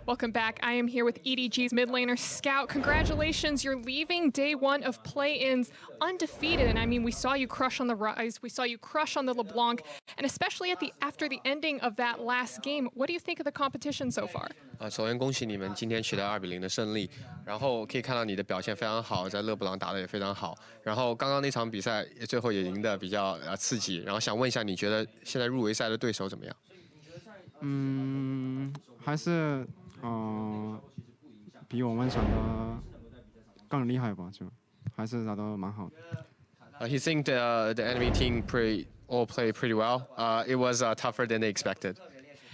Welcome back. I am here with EDG's mid laner Scout. Congratulations, you're leaving day one of play-ins undefeated. And I mean, we saw you crush on the Ryze, we saw you crush on the LeBlanc, and especially after the ending of that last game, what do you think of the competition so far? 首先恭喜你们今天取得2-0的胜利，然后可以看到你的表现非常好，在勒布朗打得也非常好，然后刚刚那场比赛最后也赢得比较刺激，然后想问一下，你觉得现在入围赛的对手怎么样？还是比我们想的更厉害吧，就还是打得蛮好的。He think the enemy team all played pretty well. It was tougher than they expected.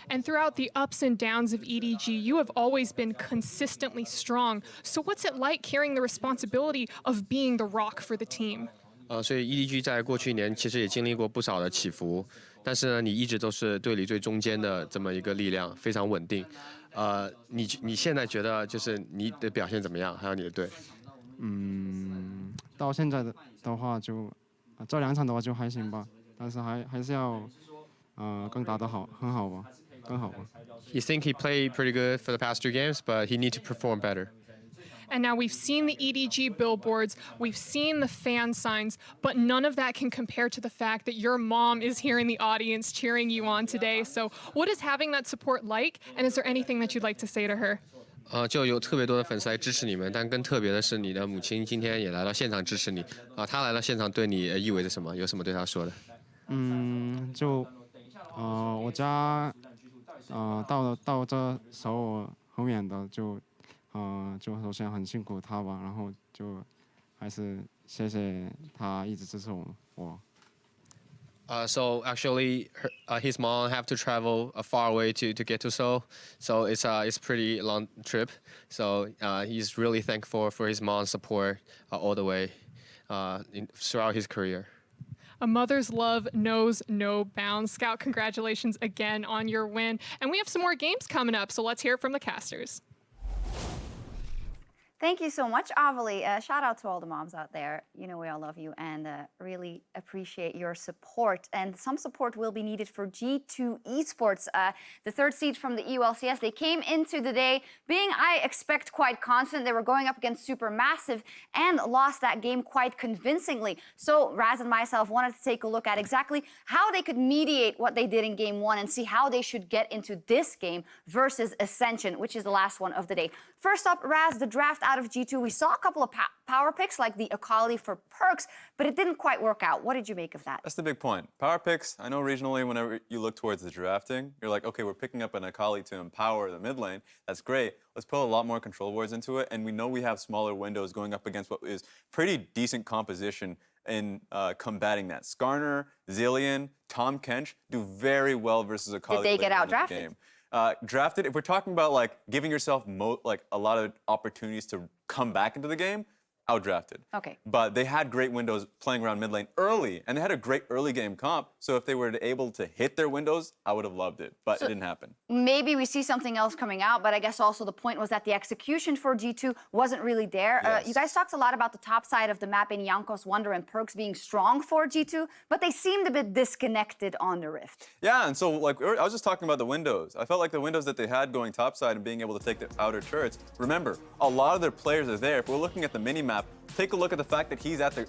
And throughout the ups and downs of EDG, you have always been consistently strong. So what's it like carrying the responsibility of being the rock for the team? 所以 EDG 在过去1年其实也经历过不少的起伏，但是呢，你一直都是队里最中间的这么一个力量，非常稳定。你现在觉得就是你的表现怎么样？还有你的队？到现在的话就这2场的话就还行吧，但是还是要更打得好，更好吧。You think he played pretty good for the past 2 games, but he need to perform better. And now we've seen the EDG billboards, we've seen the fan signs, but none of that can compare to the fact that your mom is here in the audience cheering you on today. So what is having that support like, and is there anything that you'd like to say to her? 就有特别多的粉丝来支持你们，但更特别的是，你的母亲今天也来到现场支持你。她来到现场对你意味着什么？有什么对她说的？我家到这时候很远的就首先很辛苦他吧，然后就还是谢谢他一直支持我。So actually, his mom have to travel far away to get to Seoul, so it's pretty long trip. So he's really thankful for his mom's support all the way throughout his career. A mother's love knows no bounds. Scout, congratulations again on your win. And we have some more games coming up, so let's hear it from the casters. Thank you so much, Avali. Shout out to all the moms out there. You know we all love you and really appreciate your support. And some support will be needed for G2 Esports, the 3rd seed from the EULCS. They came into the day being, I expect, quite confident. They were going up against Supermassive and lost that game quite convincingly. So Raz and myself wanted to take a look at exactly how they could mediate what they did in game 1 and see how they should get into this game versus Ascension, which is the last one of the day. First up, Raz, the draft out of G2, we saw a couple of power picks like the Equality for Perkz, but it didn't quite work out. What did you make of that? That's the big point. Power picks, I know regionally whenever you look towards the drafting, you're like, okay, we're picking up an Equality to empower the mid lane. That's great. Let's put a lot more control wards into it, and we know we have smaller windows going up against what is pretty decent composition in combating that. Skarner, Zillion, Tahm, Kench do very well versus Equality. Did they get out-drafted? Drafted, if we're talking about like giving yourself a lot of opportunities to come back into the game, outdrafted. Okay. But they had great windows playing around mid lane early, and they had a great early game comp. So if they were able to hit their windows, I would have loved it. But it didn't happen. Maybe we see something else coming out, but I guess also the point was that the execution for G2 wasn't really there. Yes. You guys talked a lot about the top side of the map in Jankos, Wunder, and Perkz being strong for G2, but they seemed a bit disconnected on the Rift. Yeah, and so like I was just talking about the windows. I felt like the windows that they had going topside and being able to take the outer turrets. Remember, a lot of their players are there. If we're looking at the mini-map, take a look at the fact that he's at the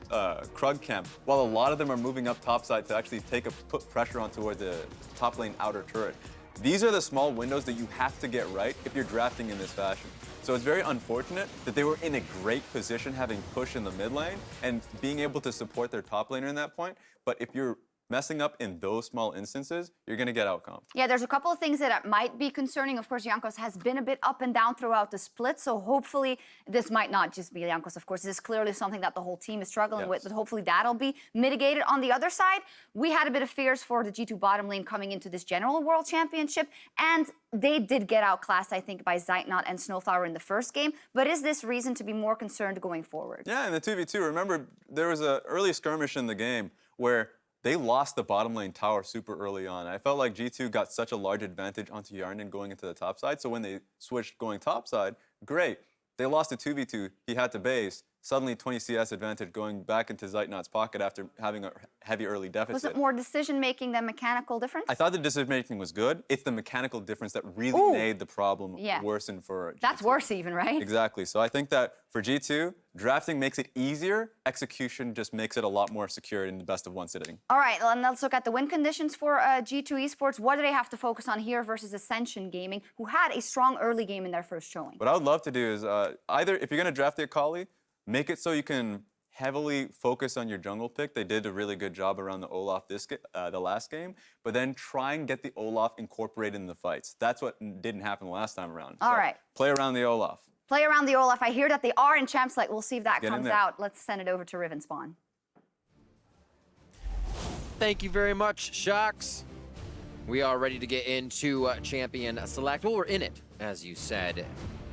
Krug camp, while a lot of them are moving up topside to actually put pressure on towards the top lane outer turret. These are the small windows that you have to get right if you're drafting in this fashion. So it's very unfortunate that they were in a great position having push in the mid lane and being able to support their top laner in that point. But if you're messing up in those small instances, you're going to get outcomped. Yeah, there's a couple of things that might be concerning. Of course, Jankos has been a bit up and down throughout the split, so hopefully this might not just be Jankos. Of course, this is clearly something that the whole team is struggling with, but hopefully that'll be mitigated. On the other side, we had a bit of fears for the G2 bottom lane coming into this general world championship, and they did get outclassed, I think, by Zeitnot and Snowflower in the first game. But is this reason to be more concerned going forward? Yeah, in the 2v2, remember, there was an early skirmish in the game where they lost the bottom lane tower super early on. I felt like G2 got such a large advantage onto Hjarnan going into the top side. So when they switched going top side, great. They lost a 2v2. He had to base. suddenly 20 CS advantage going back into Zeitnot's pocket after having a heavy early deficit. Was it more decision-making than mechanical difference? I thought the decision-making was good. It's the mechanical difference that really made the problem worsen for G2. That's worse even, right? Exactly. So I think that for G2, drafting makes it easier. Execution just makes it a lot more secure in the best of one sitting. All right, well, and let's look at the win conditions for G2 Esports. What do they have to focus on here versus Ascension Gaming, who had a strong early game in their first showing? What I would love to do is either, if you're going to draft the Akali, make it so you can heavily focus on your jungle pick. They did a really good job around the Olaf the last game, but then try and get the Olaf incorporated in the fights. That's what didn't happen the last time around. All right. Play around the Olaf. Play around the Olaf. I hear that they are in Champs Select. We'll see if that Get in comes there. out. Let's send it over to Riven Spawn. Thank you very much, Shocks. We are ready to get into Champion Select. Well, we're in it, as you said.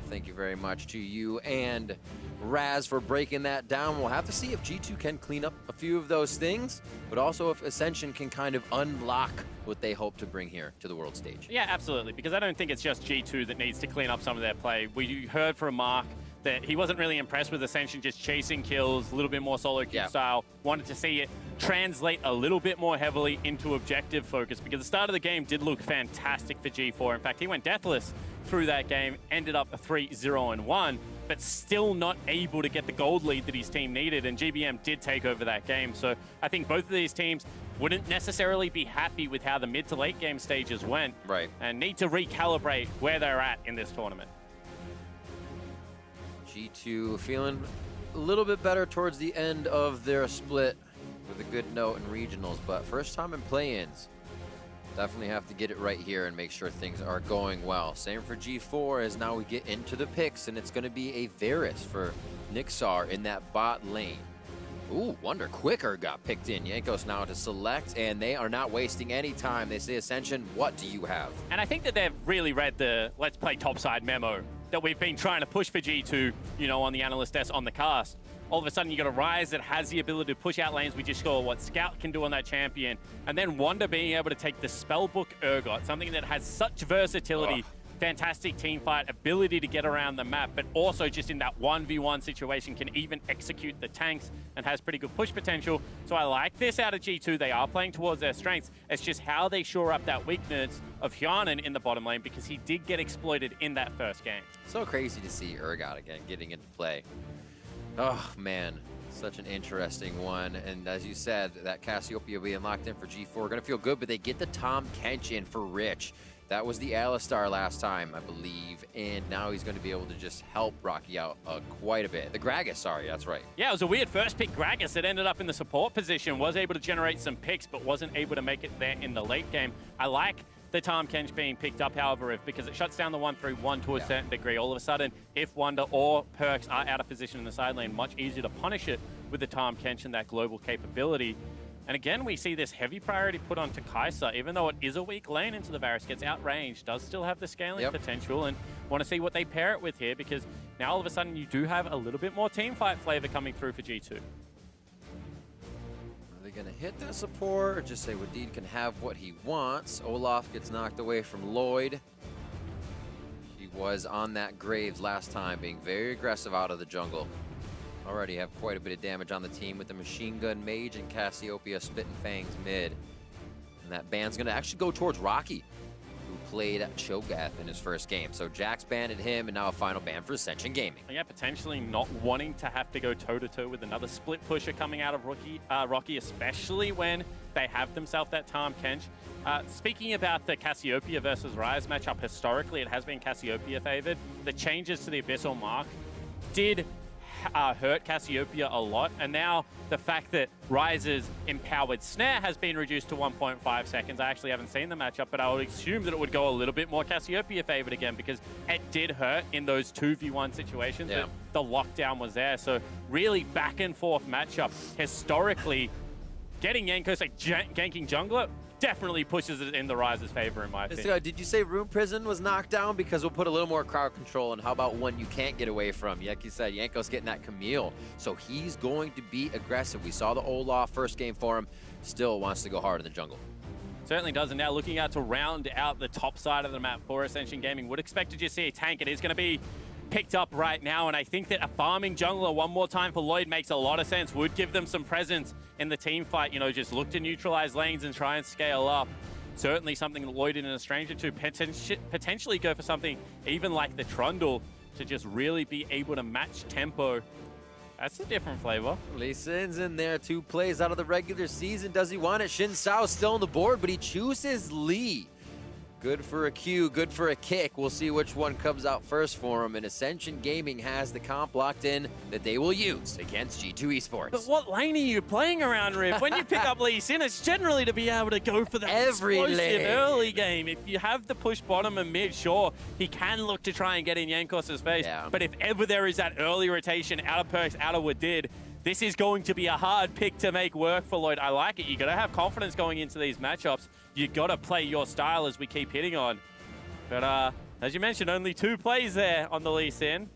Thank you very much to you and Raz for breaking that down. We'll have to see if G2 can clean up a few of those things, but also if Ascension can kind of unlock what they hope to bring here to the world stage. Yeah, absolutely, because I don't think it's just G2 that needs to clean up some of their play. We heard from Mark that he wasn't really impressed with Ascension just chasing kills, a little bit more solo queue style. Wanted to see it translate a little bit more heavily into objective focus, because the start of the game did look fantastic for G4. In fact, he went deathless through that game, ended up a 3-0-1, but still not able to get the gold lead that his team needed, and GBM did take over that game. So I think both of these teams wouldn't necessarily be happy with how the mid to late game stages went, and need to recalibrate where they're at in this tournament. G2 feeling a little bit better towards the end of their split with a good note in regionals, but first time in play-ins. Definitely have to get it right here and make sure things are going well. Same for G4 as now we get into the picks, and it's going to be a Varus for Niksar in that bot lane. Ooh, Wunder quicker got picked in. Jankos now to select, and they are not wasting any time. They say, Ascension, what do you have? And I think that they've really read the let's play topside memo that we've been trying to push for G2, you know, on the analyst desk, on the cast. All of a sudden, you got a Ryze that has the ability to push out lanes. We just saw what Scout can do on that champion. And then Wunder being able to take the spellbook Urgot, something that has such versatility, fantastic team fight, ability to get around the map, but also just in that 1v1 situation can even execute the tanks and has pretty good push potential. So I like this out of G2. They are playing towards their strengths. It's just how they shore up that weakness of Hjarnan in the bottom lane, because he did get exploited in that first game. So crazy to see Urgot again getting into play. Oh, man. Such an interesting one. And as you said, that Cassiopeia being locked in for G4, going to feel good, but they get the Tahm Kench in for Rich. That was the Alistar last time, I believe, and now he's going to be able to just help Rockky out quite a bit. The Gragas, sorry, that's right. Yeah, it was a weird first pick Gragas that ended up in the support position, was able to generate some picks, but wasn't able to make it there in the late game. I like the Tahm Kench being picked up, however, because it shuts down the 1-3-1 to a certain degree. All of a sudden, if Wunder or Perkz are out of position in the side lane, much easier to punish it with the Tahm Kench and that global capability. And again, we see this heavy priority put onto Kai'Sa, even though it is a weak lane into the Varus, gets outranged, does still have the scaling potential, and want to see what they pair it with here, because now all of a sudden you do have a little bit more team fight flavor coming through for G2. Are they going to hit that support or just say Wadid can have what he wants? Olaf gets knocked away from Lloyd. He was on that Graves last time, being very aggressive out of the jungle. Already have quite a bit of damage on the team with the Machine Gun Mage and Cassiopeia spitting fangs mid. And that ban's going to actually go towards Rockky, who played Cho'Gath in his first game. So Jax banned him, and now a final ban for Ascension Gaming. Yeah, potentially not wanting to have to go toe-to-toe with another split pusher coming out of Rockky, especially when they have themselves that Tahm Kench. Speaking about the Cassiopeia versus Ryze matchup, historically it has been Cassiopeia favored. The changes to the Abyssal Mark did hurt Cassiopeia a lot, and now the fact that Ryze's empowered snare has been reduced to 1.5 seconds. I actually haven't seen the matchup, but I would assume that it would go a little bit more Cassiopeia favored again, because it did hurt in those 2v1 situations, but the lockdown was there. So really back and forth matchup. Historically, getting Jankos like ganking jungler definitely pushes it in the Ryze's favor, in my opinion. Did you say Room Prison was knocked down? Because we'll put a little more crowd control, and how about one you can't get away from? Like you said, Jankos getting that Camille, so he's going to be aggressive. We saw the Olaf first game for him, still wants to go hard in the jungle. Certainly does, and now looking out to round out the top side of the map for Ascension Gaming, would expect to just see a tank. It is going to be picked up right now, and I think that a farming jungler one more time for Lloyd makes a lot of sense. Would give them some presence in the team fight, you know, just look to neutralize lanes and try and scale up. Certainly something that Lloyd isn't a stranger to. Potentially go for something even like the Trundle to just really be able to match tempo. That's a different flavor. Lee Sin's in there, 2 plays out of the regular season. Does he want it? Xin Sao still on the board, but he chooses Lee. Good for a Q, good for a kick. We'll see which one comes out first for him. And Ascension Gaming has the comp locked in that they will use against G2 Esports. But what lane are you playing around, Riv? When you pick up Lee Sin, it's generally to be able to go for that explosive early game. If you have the push bottom and mid, sure, he can look to try and get in Jankos' face. Yeah. But if ever there is that early rotation out of Perkz, out of Wadid, this is going to be a hard pick to make work for Lloyd. I like it. You got to have confidence going into these matchups. You got to play your style, as we keep hitting on. But as you mentioned, only 2 plays there on the Lee Sin.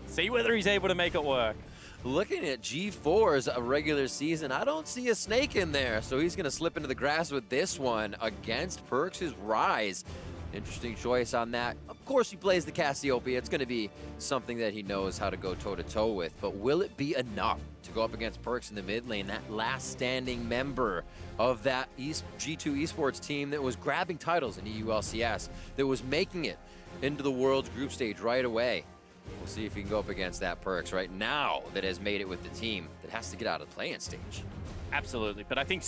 See whether he's able to make it work. Looking at G4's regular season, I don't see a snake in there. So he's going to slip into the grass with this one against Perkz' Ryze. Interesting choice on that. Of course, he plays the Cassiopeia. It's going to be something that he knows how to go toe-to-toe with. But will it be enough to go up against Perkz in the mid lane, that last standing member of that G2 Esports team that was grabbing titles in EU LCS, that was making it into the World's group stage right away? We'll see if he can go up against that Perkz right now that has made it with the team that has to get out of the play-in stage. Absolutely. But I think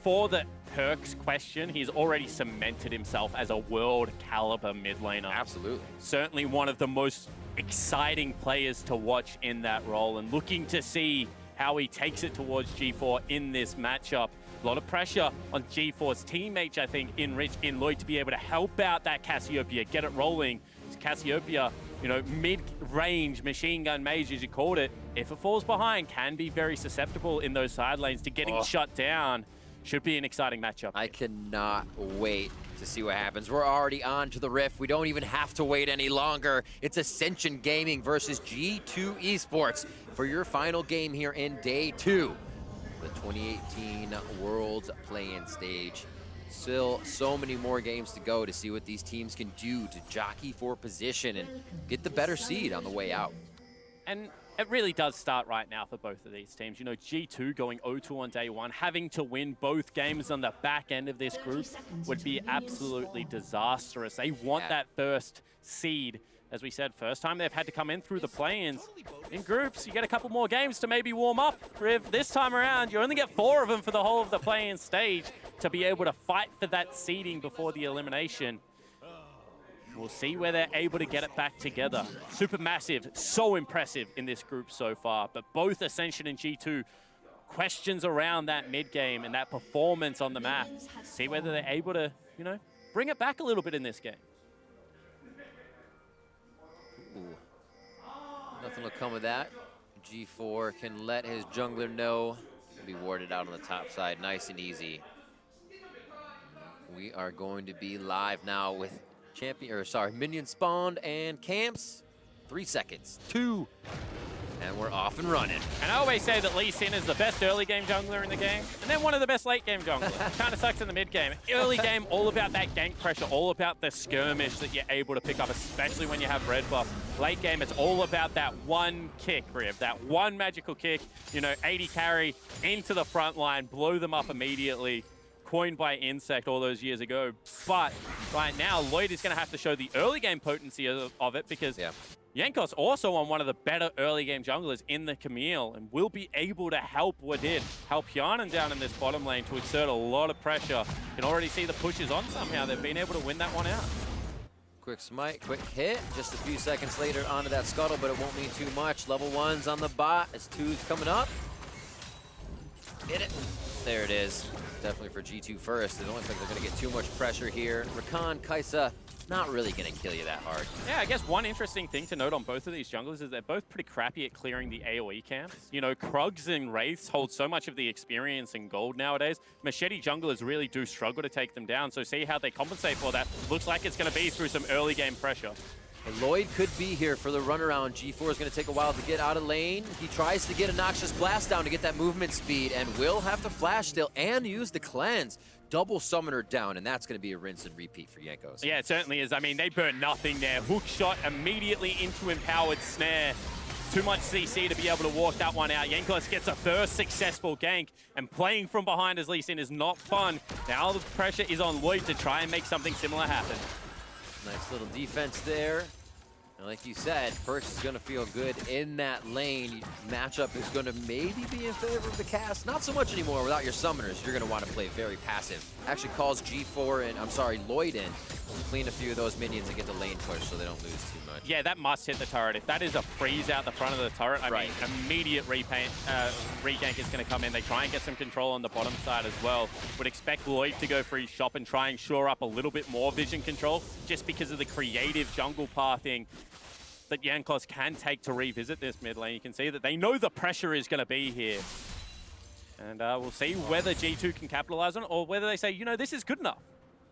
for the Perkz question, he's already cemented himself as a world caliber mid laner. Absolutely. Certainly one of the most exciting players to watch in that role, and looking to see how he takes it towards G4 in this matchup. A lot of pressure on G4's teammates, I think, in Lloyd to be able to help out that Cassiopeia, get it rolling. Cassiopeia, you know, mid-range machine gun mage, as you called it, if it falls behind, can be very susceptible in those side lanes to getting shut down. Should be an exciting matchup. I cannot wait to see what happens. We're already on to the Rift. We don't even have to wait any longer. It's Ascension Gaming versus G2 Esports for your final game here in day 2. The 2018 Worlds play-in stage. Still so many more games to go to see what these teams can do to jockey for position and get the better seed on the way out. And it really does start right now for both of these teams. You know, G2 going 0-2 on day 1, having to win both games on the back end of this group would be absolutely disastrous. They want that first seed. As we said, first time they've had to come in through the play-ins. In groups, you get a couple more games to maybe warm up. Riv, this time around, you only get 4 of them for the whole of the play-in stage to be able to fight for that seeding before the elimination. We'll see where they're able to get it back together. Supermassive, so impressive in this group so far, but both Ascension and G2, questions around that mid game and that performance on the map. See whether they're able to, you know, bring it back a little bit in this game. Ooh. Nothing will come of that. G4 can let his jungler know. He'll be warded out on the top side, nice and easy. We are going to be live now with minion spawned and camps. 3 seconds, 2, and we're off and running. And I always say that Lee Sin is the best early game jungler in the game, and then one of the best late game junglers. Kind of sucks in the mid game. Early game, all about that gank pressure, all about the skirmish that you're able to pick up, especially when you have red buff. Late game, it's all about that one kick, Riv, that one magical kick, you know, 80 carry into the front line, blow them up immediately. Coined by Insect all those years ago. But right now, Lloyd is going to have to show the early game potency of it, because Jankos also on one of the better early game junglers in the Camille, and will be able to help Wadid, help Hjarnan down in this bottom lane to exert a lot of pressure. You can already see the pushes on somehow. They've been able to win that one out. Quick smite, quick hit. Just a few seconds later onto that scuttle, but it won't mean too much. Level 1's on the bot as 2's coming up. Hit it. There it is. Definitely for G2 first. It don't look like they're going to get too much pressure here. Rakan, Kaisa, not really going to kill you that hard. Yeah, I guess one interesting thing to note on both of these junglers is they're both pretty crappy at clearing the AoE camps. You know, Krugs and Wraiths hold so much of the experience in gold nowadays. Machete junglers really do struggle to take them down, so see how they compensate for that. Looks like it's going to be through some early game pressure. And Lloyd could be here for the runaround. G4 is going to take a while to get out of lane. He tries to get a Noxious Blast down to get that movement speed, and will have to flash still and use the cleanse double summoner down, and that's going to be a rinse and repeat for Jankos. Yeah, it certainly is. I mean, they burnt nothing there. Hook shot immediately into Empowered Snare. Too much CC to be able to walk that one out. Jankos gets a first successful gank, and playing from behind as Lee Sin is not fun. Now the pressure is on Lloyd to try and make something similar happen. Nice little defense there. And like you said, Perkz is going to feel good in that lane. Matchup is going to maybe be in favor of the cast. Not so much anymore without your summoners. You're going to want to play very passive. Actually calls G4 and, I'm sorry, Lloyd in. Clean a few of those minions and get the lane push so they don't lose too much. Yeah, that must hit the turret. If that is a freeze out the front of the turret, I mean, immediate regank is going to come in. They try and get some control on the bottom side as well. Would expect Lloyd to go for his shop and try and shore up a little bit more vision control just because of the creative jungle pathing that Jankos can take to revisit this mid lane. You can see that they know the pressure is going to be here. And we'll see whether G2 can capitalize on it or whether they say, you know, this is good enough.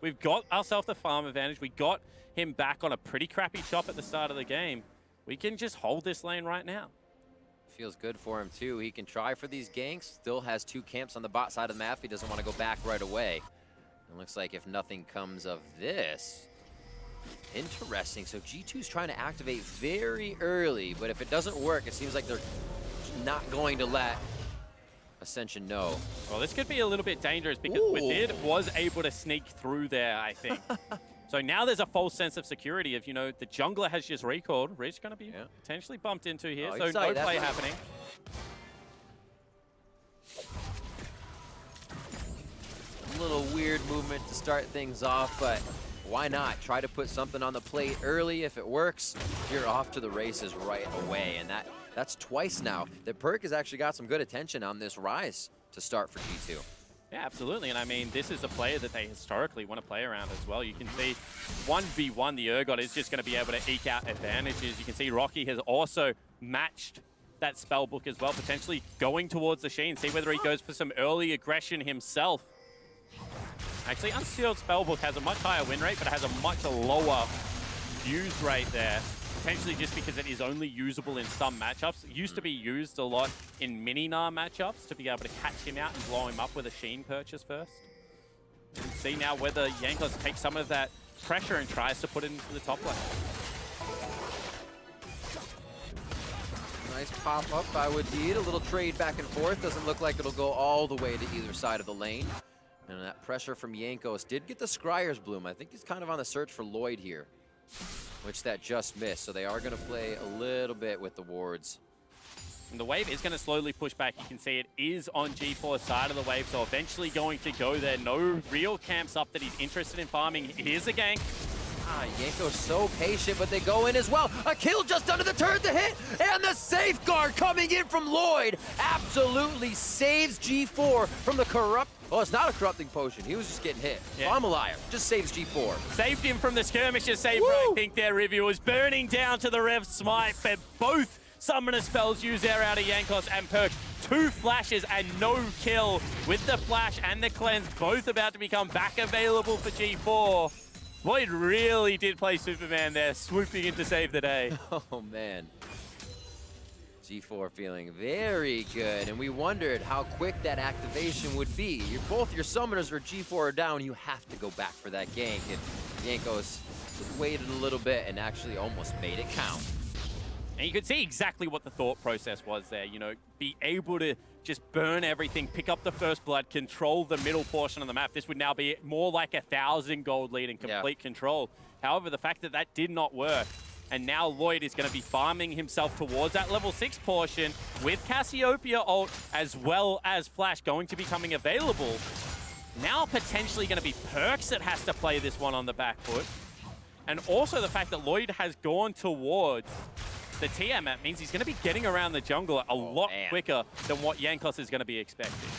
We've got ourselves the farm advantage. We got him back on a pretty crappy shop at the start of the game. We can just hold this lane right now. Feels good for him too. He can try for these ganks. Still has 2 camps on the bot side of the map. He doesn't want to go back right away. It looks like if nothing comes of this, interesting. So G2's trying to activate very early, but if it doesn't work, it seems like they're not going to let Ascension know. Well, this could be a little bit dangerous because Wadid was able to sneak through there, I think. So now there's a false sense of security of, you know, the jungler has just recalled. Ryze going to be potentially bumped into here, so no play happening. A little weird movement to start things off, but why not? Try to put something on the plate early. If it works, you're off to the races right away. And that's twice now that Perkz has actually got some good attention on this Ryze to start for G2. Yeah, absolutely. And I mean, this is a player that they historically want to play around as well. You can see 1v1, the Urgot is just going to be able to eke out advantages. You can see Rockky has also matched that spellbook as well, potentially going towards the Sheen, see whether he goes for some early aggression himself. Actually, Unsealed Spellbook has a much higher win rate, but it has a much lower use rate there. Potentially just because it is only usable in some matchups. It used to be used a lot in mini-Gnar matchups to be able to catch him out and blow him up with a Sheen purchase first. You can see now whether Jankos takes some of that pressure and tries to put it into the top lane. Nice pop-up by Wadid. A little trade back and forth. Doesn't look like it'll go all the way to either side of the lane. And that pressure from Jankos did get the Scryer's Bloom. I think he's kind of on the search for Lloyd here, which that just missed. So they are going to play a little bit with the wards. And the wave is going to slowly push back. You can see it is on G4's side of the wave, so eventually going to go there. No real camps up that he's interested in farming. Here's a gank. Jankos so patient, but they go in as well. A kill just under the turret to hit, and the safeguard coming in from Lloyd absolutely saves G4 from the corrupt. Oh, it's not a corrupting potion. He was just getting hit. Yeah. I'm a liar. Just saves G4. Saved him from the skirmishes. Saved, I think their review was burning down to the Rev Smite, but both summoner spells used there out of Jankos and Perkz. 2 flashes and no kill with the flash and the cleanse, both about to become back available for G4. Lloyd really did play Superman there, swooping in to save the day. Oh, man. G4 feeling very good, and we wondered how quick that activation would be. Both your summoners or G4 are down, you have to go back for that gank. If Jankos waited a little bit and actually almost made it count. And you could see exactly what the thought process was there, you know, be able to just burn everything, pick up the first blood, control the middle portion of the map. This would now be more like 1,000 gold lead and complete control. However, the fact that that did not work, and now Lloyd is going to be farming himself towards that level 6 portion with Cassiopeia ult as well as Flash going to be coming available. Now potentially going to be Perkz that has to play this one on the back foot. And also the fact that Lloyd has gone towards the TM map means he's going to be getting around the jungle a lot quicker than what Jankos is going to be expecting.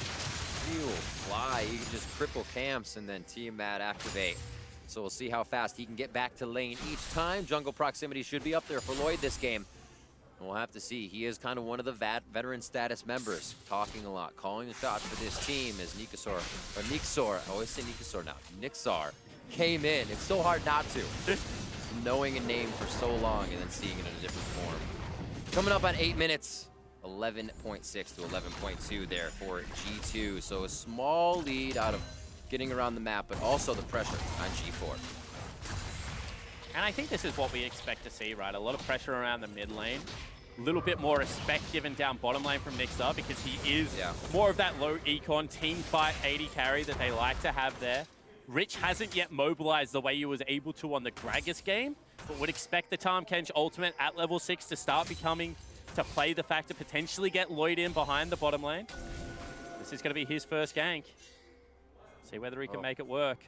He'll fly. You can just cripple camps and then Tiamat activate. So we'll see how fast he can get back to lane each time. Jungle proximity should be up there for Lloyd this game. And we'll have to see. He is kind of one of the veteran status members, talking a lot, calling the shots for this team as Niksar, I always say Niksar now, Niksar came in. It's so hard not to. Knowing a name for so long and then seeing it in a different form. Coming up on 8 minutes, 11.6 to 11.2 there for G2. So a small lead out of getting around the map, but also the pressure on G4. And I think this is what we expect to see, right? A lot of pressure around the mid lane. A little bit more respect given down bottom lane from Niksar because he is more of that low econ team fight 80 carry that they like to have there. Rich hasn't yet mobilized the way he was able to on the Gragas game, but would expect the Tahm Kench ultimate at level 6 to start to play the fact to potentially get Lloyd in behind the bottom lane. This is going to be his first gank. See whether he can make it work.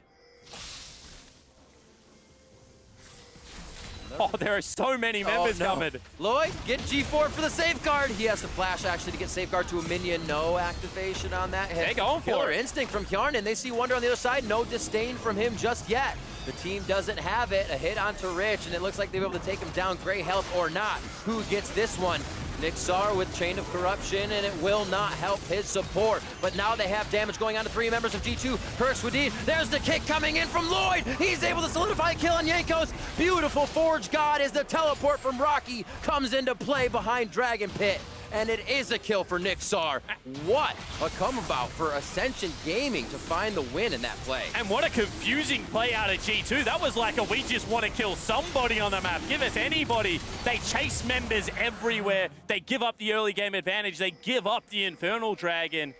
Oh, there are so many members coming. Lloyd, get G4 for the safeguard. He has to flash actually to get safeguard to a minion. No activation on that hit. They're going for Killer it. instinct from Hjarnan. They see Wunder on the other side. No disdain from him just yet. The team doesn't have it. A hit onto Rich, and it looks like they'll be able to take him down. Gray health or not. Who gets this one? Niksar with Chain of Corruption, and it will not help his support. But now they have damage going on to 3 members of G2. Perkz, Wadid, there's the kick coming in from Lloyd. He's able to solidify a kill on Jankos. Beautiful Forge God as the teleport from Rockky comes into play behind Dragon Pit. And it is a kill for Niksar. What a come about for Ascension Gaming to find the win in that play. And what a confusing play out of G2. That was like a we just want to kill somebody on the map. Give us anybody. They chase members everywhere. They give up the early game advantage. They give up the Infernal Dragon.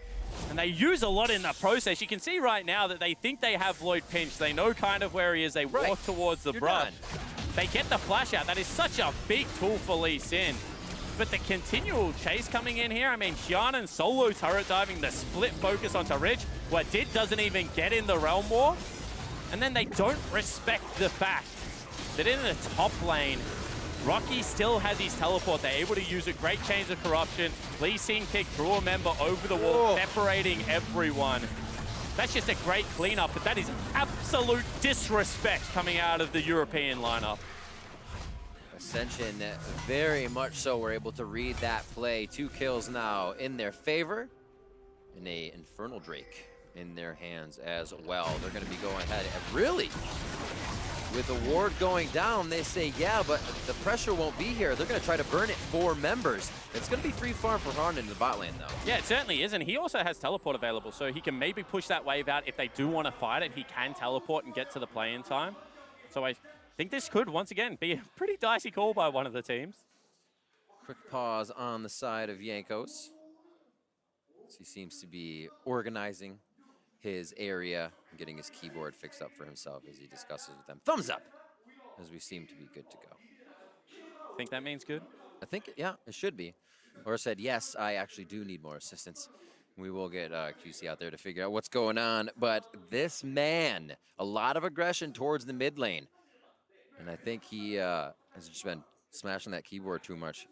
And they use a lot in the process. You can see right now that they think they have Lloyd pinched. They know kind of where he is. They walk towards the brush. They get the flash out. That is such a big tool for Lee Sin. But the continual chase coming in here, I mean, Hjarnan solo turret diving, the split focus onto Rich. Wadid doesn't even get in the Realm War. And then they don't respect the fact that in the top lane, Rockky still has his teleport. They're able to use a great Chains of Corruption. Lee Sin kick through a member over the wall, separating everyone. That's just a great cleanup, but that is absolute disrespect coming out of the European lineup. Ascension very much so were able to read that play. 2 kills now in their favor, and a Infernal Drake in their hands as well. They're going to be going ahead. And really, with the ward going down, they say, yeah, but the pressure won't be here. They're going to try to burn it 4 members. It's going to be free farm for Hjarnan in the bot lane, though. Yeah, it certainly is, and he also has teleport available, so he can maybe push that wave out. If they do want to fight it, he can teleport and get to the play in time. So I think this could, once again, be a pretty dicey call by one of the teams. Quick pause on the side of Jankos. He seems to be organizing his area, getting his keyboard fixed up for himself as he discusses with them. Thumbs up, as we seem to be good to go. Think that means good? I think, yeah, it should be. Or said, yes, I actually do need more assistance. We will get QC out there to figure out what's going on. But this man, a lot of aggression towards the mid lane. And I think he has just been smashing that keyboard too much,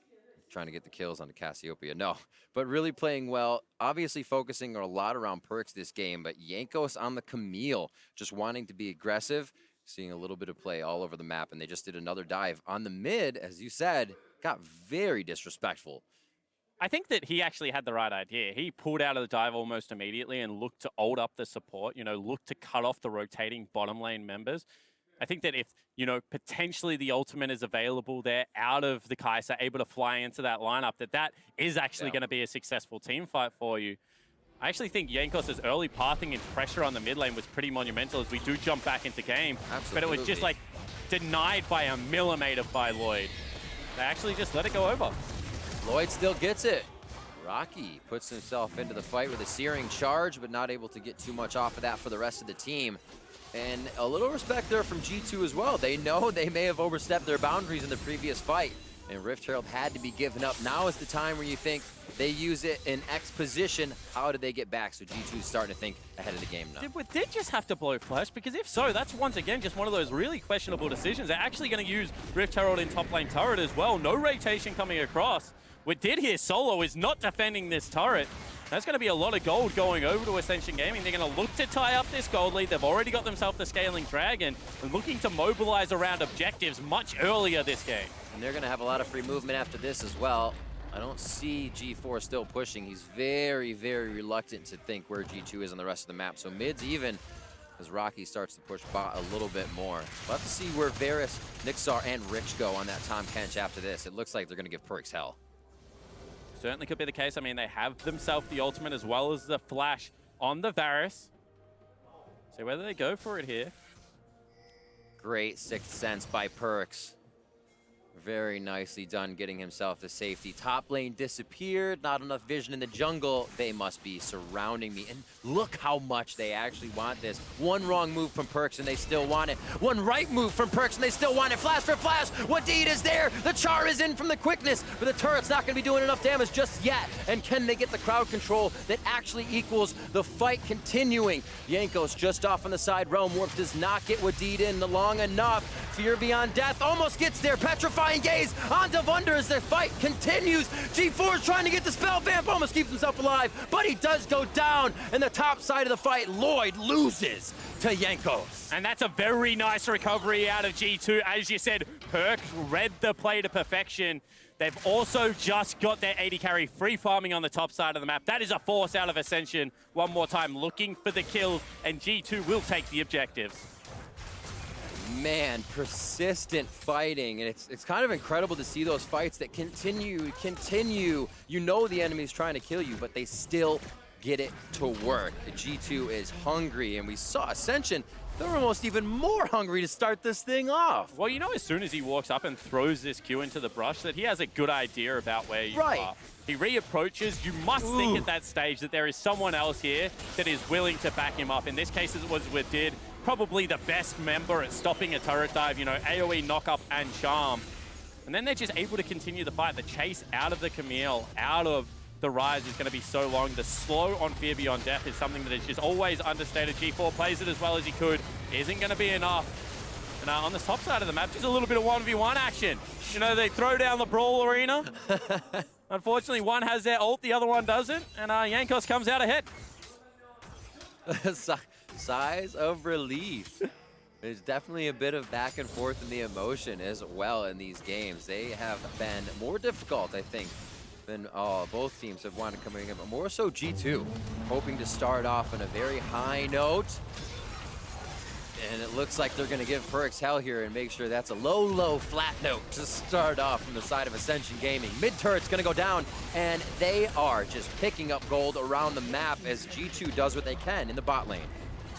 trying to get the kills on the Cassiopeia. No, but really playing well. Obviously focusing a lot around Perkz this game, but Jankos on the Camille, just wanting to be aggressive, seeing a little bit of play all over the map, and they just did another dive on the mid, as you said, got very disrespectful. I think that he actually had the right idea. He pulled out of the dive almost immediately and looked to ult up the support, looked to cut off the rotating bottom lane members. I think that if, potentially the ultimate is available there out of the Kai'Sa, able to fly into that lineup, that is actually going to be a successful team fight for you. I actually think Jankos' early pathing and pressure on the mid lane was pretty monumental as we do jump back into game. Absolutely. But it was just like denied by a millimeter by Lloyd. They actually just let it go over. Lloyd still gets it. Rockky puts himself into the fight with a searing charge, but not able to get too much off of that for the rest of the team. And a little respect there from G2 as well. They know they may have overstepped their boundaries in the previous fight, and Rift Herald had to be given up. Now is the time where you think they use it in X position. How do they get back? So G2 is starting to think ahead of the game now. Did just have to blow flash? Because if so, that's once again just one of those really questionable decisions. They're actually going to use Rift Herald in top lane turret as well. No rotation coming across. Wadid here solo is not defending this turret. That's going to be a lot of gold going over to Ascension Gaming. They're going to look to tie up this gold lead. They've already got themselves the Scaling Dragon and looking to mobilize around objectives much earlier this game. And they're going to have a lot of free movement after this as well. I don't see G4 still pushing. He's very, very reluctant to think where G2 is on the rest of the map. So mid's even as Rockky starts to push bot a little bit more. We'll have to see where Varus, Niksar, and Rich go on that Tahm Kench after this. It looks like they're going to give Perkz hell. Certainly could be the case. I mean, they have themselves the ultimate as well as the flash on the Varus. So whether they go for it here. Great sixth sense by Perkz. Very nicely done getting himself to safety. Top lane disappeared, not enough vision in the jungle. They must be surrounding me. And look how much they actually want this. One wrong move from Perkz and they still want it. One right move from Perkz and they still want it. Flash for flash. Wadid is there. The char is in from the quickness, but the turret's not going to be doing enough damage just yet. And can they get the crowd control that actually equals the fight continuing? Jankos just off on the side. Realm Warp does not get Wadid in long enough. Fear Beyond Death almost gets there. Petrifying Gaze onto Wunder as the fight continues. G4 is trying to get the spell vamp, almost keeps himself alive, but he does go down. And the top side of the fight, Lloyd loses to Jankos. And that's a very nice recovery out of G2. As you said, Perkz read the play to perfection. They've also just got their AD carry free farming on the top side of the map. That is a force out of Ascension. One more time, looking for the kill, and G2 will take the objectives. Man, persistent fighting, and it's kind of incredible to see those fights that continue. You know the enemy's trying to kill you, but they still get it to work. G2 is hungry, and we saw Ascension. They're almost even more hungry to start this thing off. Well, you know, as soon as he walks up and throws this Q into the brush, that he has a good idea about where you are. He reapproaches. You must think at that stage that there is someone else here that is willing to back him up. In this case, it was Wadid, probably the best member at stopping a turret dive, you know, AoE knockup and charm. And then they're just able to continue the fight. The chase out of the Camille, out of the Ryze is going to be so long. The slow on Fear Beyond Death is something that is just always understated. G4 plays it as well as he could. Isn't going to be enough. And on the top side of the map, just a little bit of 1v1 action. You know, they throw down the Brawl Arena. Unfortunately, one has their ult, the other one doesn't. And Jankos comes out ahead. Sighs of relief. There's definitely a bit of back and forth in the emotion as well in these games. They have been more difficult, I think, than both teams have wanted coming in, but more so G2, hoping to start off on a very high note. And it looks like they're going to give Perkz hell here and make sure that's a low, flat note to start off from the side of Ascension Gaming. Mid turret's going to go down, and they are just picking up gold around the map as G2 does what they can in the bot lane.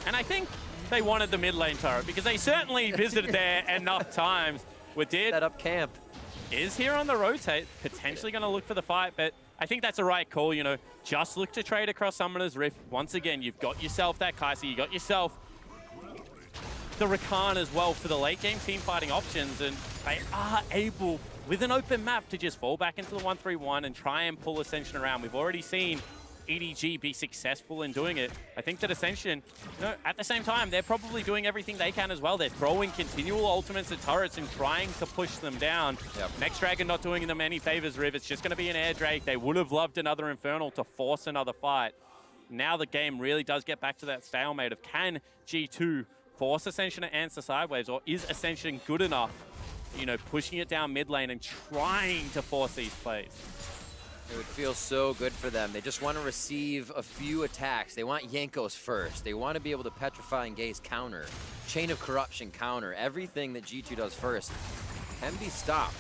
And I think they wanted the mid lane turret because they certainly visited there enough times. Wadid Set up camp. Is here on the rotate, potentially going to look for the fight, but I think that's a right call, you know. Just look to trade across Summoner's Rift. Once again, you've got yourself that Kai'Sa, you got yourself the Rakan as well for the late game team fighting options, and they are able, with an open map, to just fall back into the 1-3-1 and try and pull Ascension around. We've already seen EDG be successful in doing it. I think that Ascension, you know, at the same time, they're probably doing everything they can as well. They're throwing continual ultimates at turrets and trying to push them down. Next Dragon not doing them any favors, Riv. It's just going to be an Air Drake. They would have loved another Infernal to force another fight. Now the game really does get back to that stalemate of, can G2 force Ascension to answer sideways, or is Ascension good enough, you know, pushing it down mid lane and trying to force these plays? It would feel so good for them. They just want to receive a few attacks. They want Jankos first. They want to be able to Petrifying Gaze counter, Chain of Corruption counter. Everything that G2 does first can be stopped.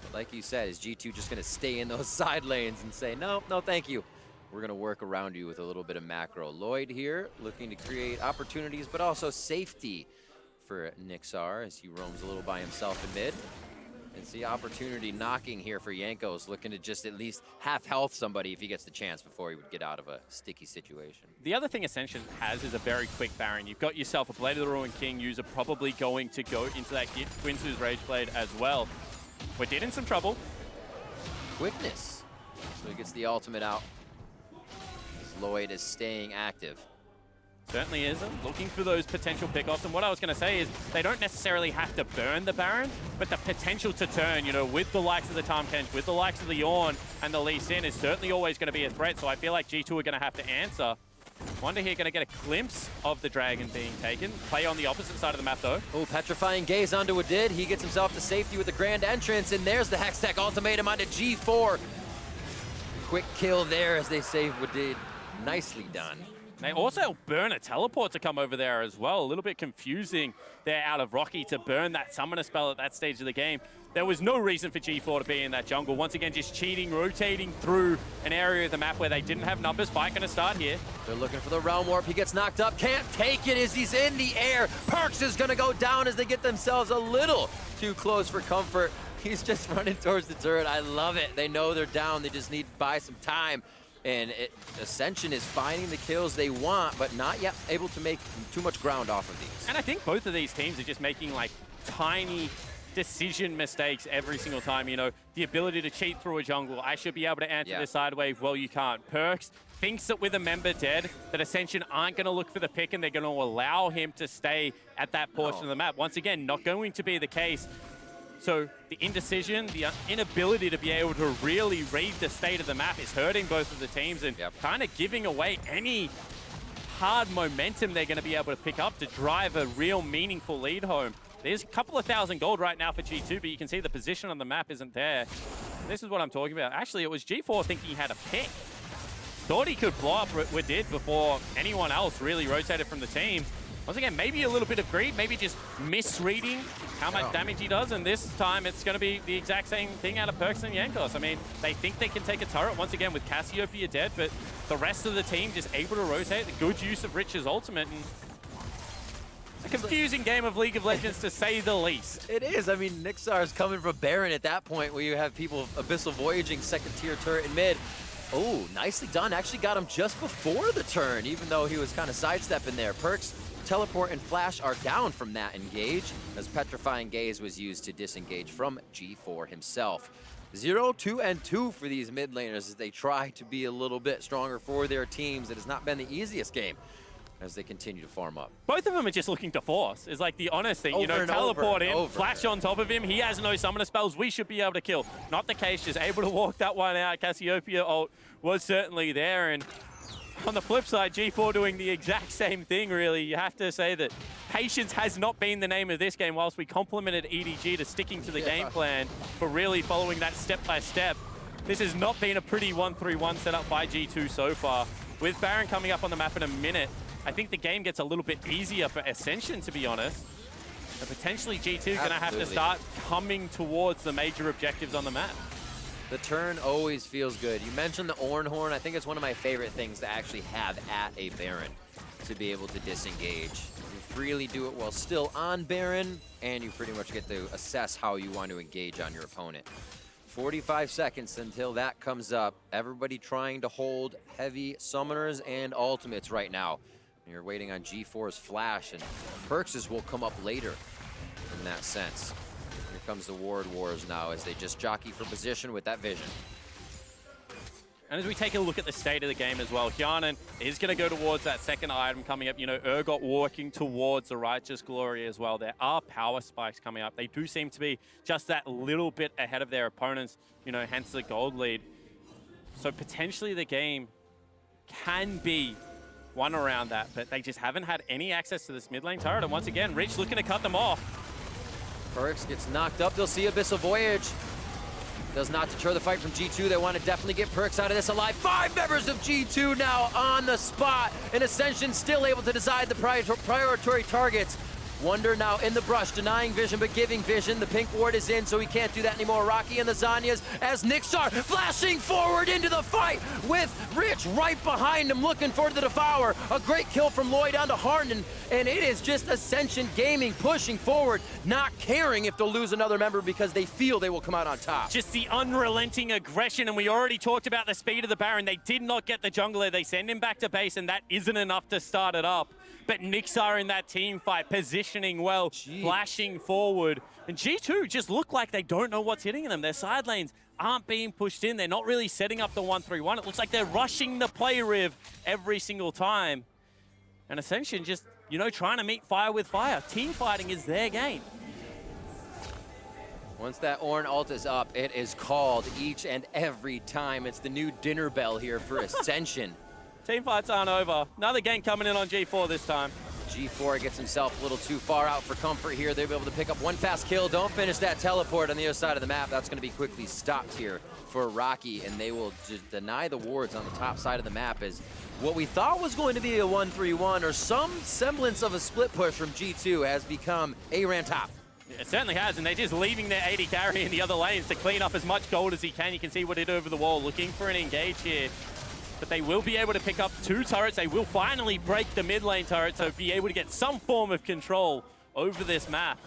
But like you said, is G2 just going to stay in those side lanes and say, no, thank you. We're going to work around you with a little bit of macro. Lloyd here looking to create opportunities, but also safety for Niksar as he roams a little by himself in mid. And see opportunity knocking here for Jankos, looking to just at least half health somebody if he gets the chance before he would get out of a sticky situation. The other thing Ascension has is a very quick Baron. You've got yourself a Blade of the Ruined King user probably going to go into that Quinsu's Rage Blade as well. We're in some trouble. Quickness. So he gets the ultimate out. Lloyd is staying active. Certainly is looking for those potential pickoffs. And what I was going to say is they don't necessarily have to burn the Baron, but the potential to turn, you know, with the likes of the Tahm Kench, with the likes of the Ornn and the Lee Sin is certainly always going to be a threat. So I feel like G2 are going to have to answer. Wunder here going to get a glimpse of the Dragon being taken. Play on the opposite side of the map though. Oh, Petrifying Gaze onto Wadid. He gets himself to safety with the Grand Entrance, and there's the Hextech ultimatum onto G4. Quick kill there as they save Wadid. Nicely done. They also burn a teleport to come over there as well. A little bit confusing there out of Rockky to burn that summoner spell at that stage of the game. There was no reason for G4 to be in that jungle. Once again, just cheating, rotating through an area of the map where they didn't have numbers. Fight gonna start here. They're looking for the realm warp. He gets knocked up. Can't take it as he's in the air. Perkz is gonna go down as they get themselves a little too close for comfort. He's just running towards the turret. I love it. They know they're down. They just need to buy some time. And Ascension is finding the kills they want, but not yet able to make too much ground off of these. And I think both of these teams are just making like tiny decision mistakes every single time. You know, the ability to cheat through a jungle. I should be able to answer this side wave. Well, you can't. Perkz thinks that with a member dead, that Ascension aren't going to look for the pick and they're going to allow him to stay at that portion of the map. Once again, not going to be the case. So the indecision, the inability to be able to really read the state of the map is hurting both of the teams and kind of giving away any hard momentum they're going to be able to pick up to drive a real meaningful lead home. There's a couple of thousand gold right now for G2, but you can see the position on the map isn't there. This is what I'm talking about. Actually, it was G4 thinking he had a pick. Thought he could blow up Wadid before anyone else really rotated from the team. Once again, maybe a little bit of greed, maybe just misreading how much damage he does, and this time it's going to be the exact same thing out of Perkz and Jankos. I mean, they think they can take a turret once again with Cassiopeia dead, but the rest of the team just able to rotate. The good use of Rich's ultimate, and it's a confusing game of League of Legends to say the least. It is. I mean, Niksar is coming from Baron at that point where you have people Abyssal Voyaging second tier turret in mid. Oh, nicely done. Actually got him just before the turn, even though he was kind of sidestepping there. Perkz, teleport, and flash are down from that engage, as Petrifying Gaze was used to disengage from G4 himself. 0, 2, and 2 for these mid laners as they try to be a little bit stronger for their teams. It has not been the easiest game as they continue to farm up. Both of them are just looking to force, is like the honest thing. You know, teleport in, flash on top of him. He has no summoner spells. We should be able to kill. Not the case, just able to walk that one out. Cassiopeia ult was certainly there. And on the flip side, G4 doing the exact same thing, really. You have to say that patience has not been the name of this game, whilst we complimented EDG to sticking to the game plan for really following that step-by-step. This has not been a pretty 1-3-1 setup by G2 so far. With Baron coming up on the map in a minute, I think the game gets a little bit easier for Ascension, to be honest. And potentially G2 going to have to start coming towards the major objectives on the map. The turn always feels good. You mentioned the Ornn horn. I think it's one of my favorite things to actually have at a Baron, to be able to disengage. You freely do it while still on Baron, and you pretty much get to assess how you want to engage on your opponent. 45 seconds until that comes up. Everybody trying to hold heavy summoners and ultimates right now. And you're waiting on G4's flash, and Perkz's will come up later in that sense. Here comes the Ward Wars now as they just jockey for position with that vision. And as we take a look at the state of the game as well, Hjarnan is going to go towards that second item coming up. You know, Urgot walking towards the Righteous Glory as well. There are power spikes coming up. They do seem to be just that little bit ahead of their opponents, you know, hence the gold lead. So potentially the game can be won around that, but they just haven't had any access to this mid lane turret. And once again, Rich looking to cut them off. Perkz gets knocked up. They'll see Abyssal Voyage. Does not deter the fight from G2. They want to definitely get Perkz out of this alive. 5 members of G2 now on the spot. And Ascension still able to decide the priority targets. Wunder now in the brush, denying vision but giving vision. The pink ward is in, so he can't do that anymore. Rockky and the Zanyas as Niksar flashing forward into the fight with Rich right behind him, looking for the Devour. A great kill from Lloyd onto Hjarnan, and it is just Ascension Gaming pushing forward, not caring if they'll lose another member because they feel they will come out on top. Just the unrelenting aggression, and we already talked about the speed of the Baron. They did not get the jungler. They send him back to base, and that isn't enough to start it up. But Niksar in that team fight, positioning well, flashing forward. And G2 just look like they don't know what's hitting them. Their side lanes aren't being pushed in. They're not really setting up the 1-3-1. It looks like they're rushing the play riv every single time. And Ascension just, you know, trying to meet fire with fire. Team fighting is their game. Once that Ornn ult is up, it is called each and every time. It's the new dinner bell here for Ascension. Team fights aren't over. Another game coming in on G4 this time. G4 gets himself a little too far out for comfort here. They'll be able to pick up one fast kill. Don't finish that teleport on the other side of the map. That's going to be quickly stopped here for Rockky, and they will just deny the wards on the top side of the map as what we thought was going to be a 1-3-1 or some semblance of a split push from G2 has become a ran top. It certainly has, and they're just leaving their AD carry in the other lanes to clean up as much gold as he can. You can see Wadid over the wall looking for an engage here. But they will be able to pick up 2 turrets. They will finally break the mid lane turret, so be able to get some form of control over this map.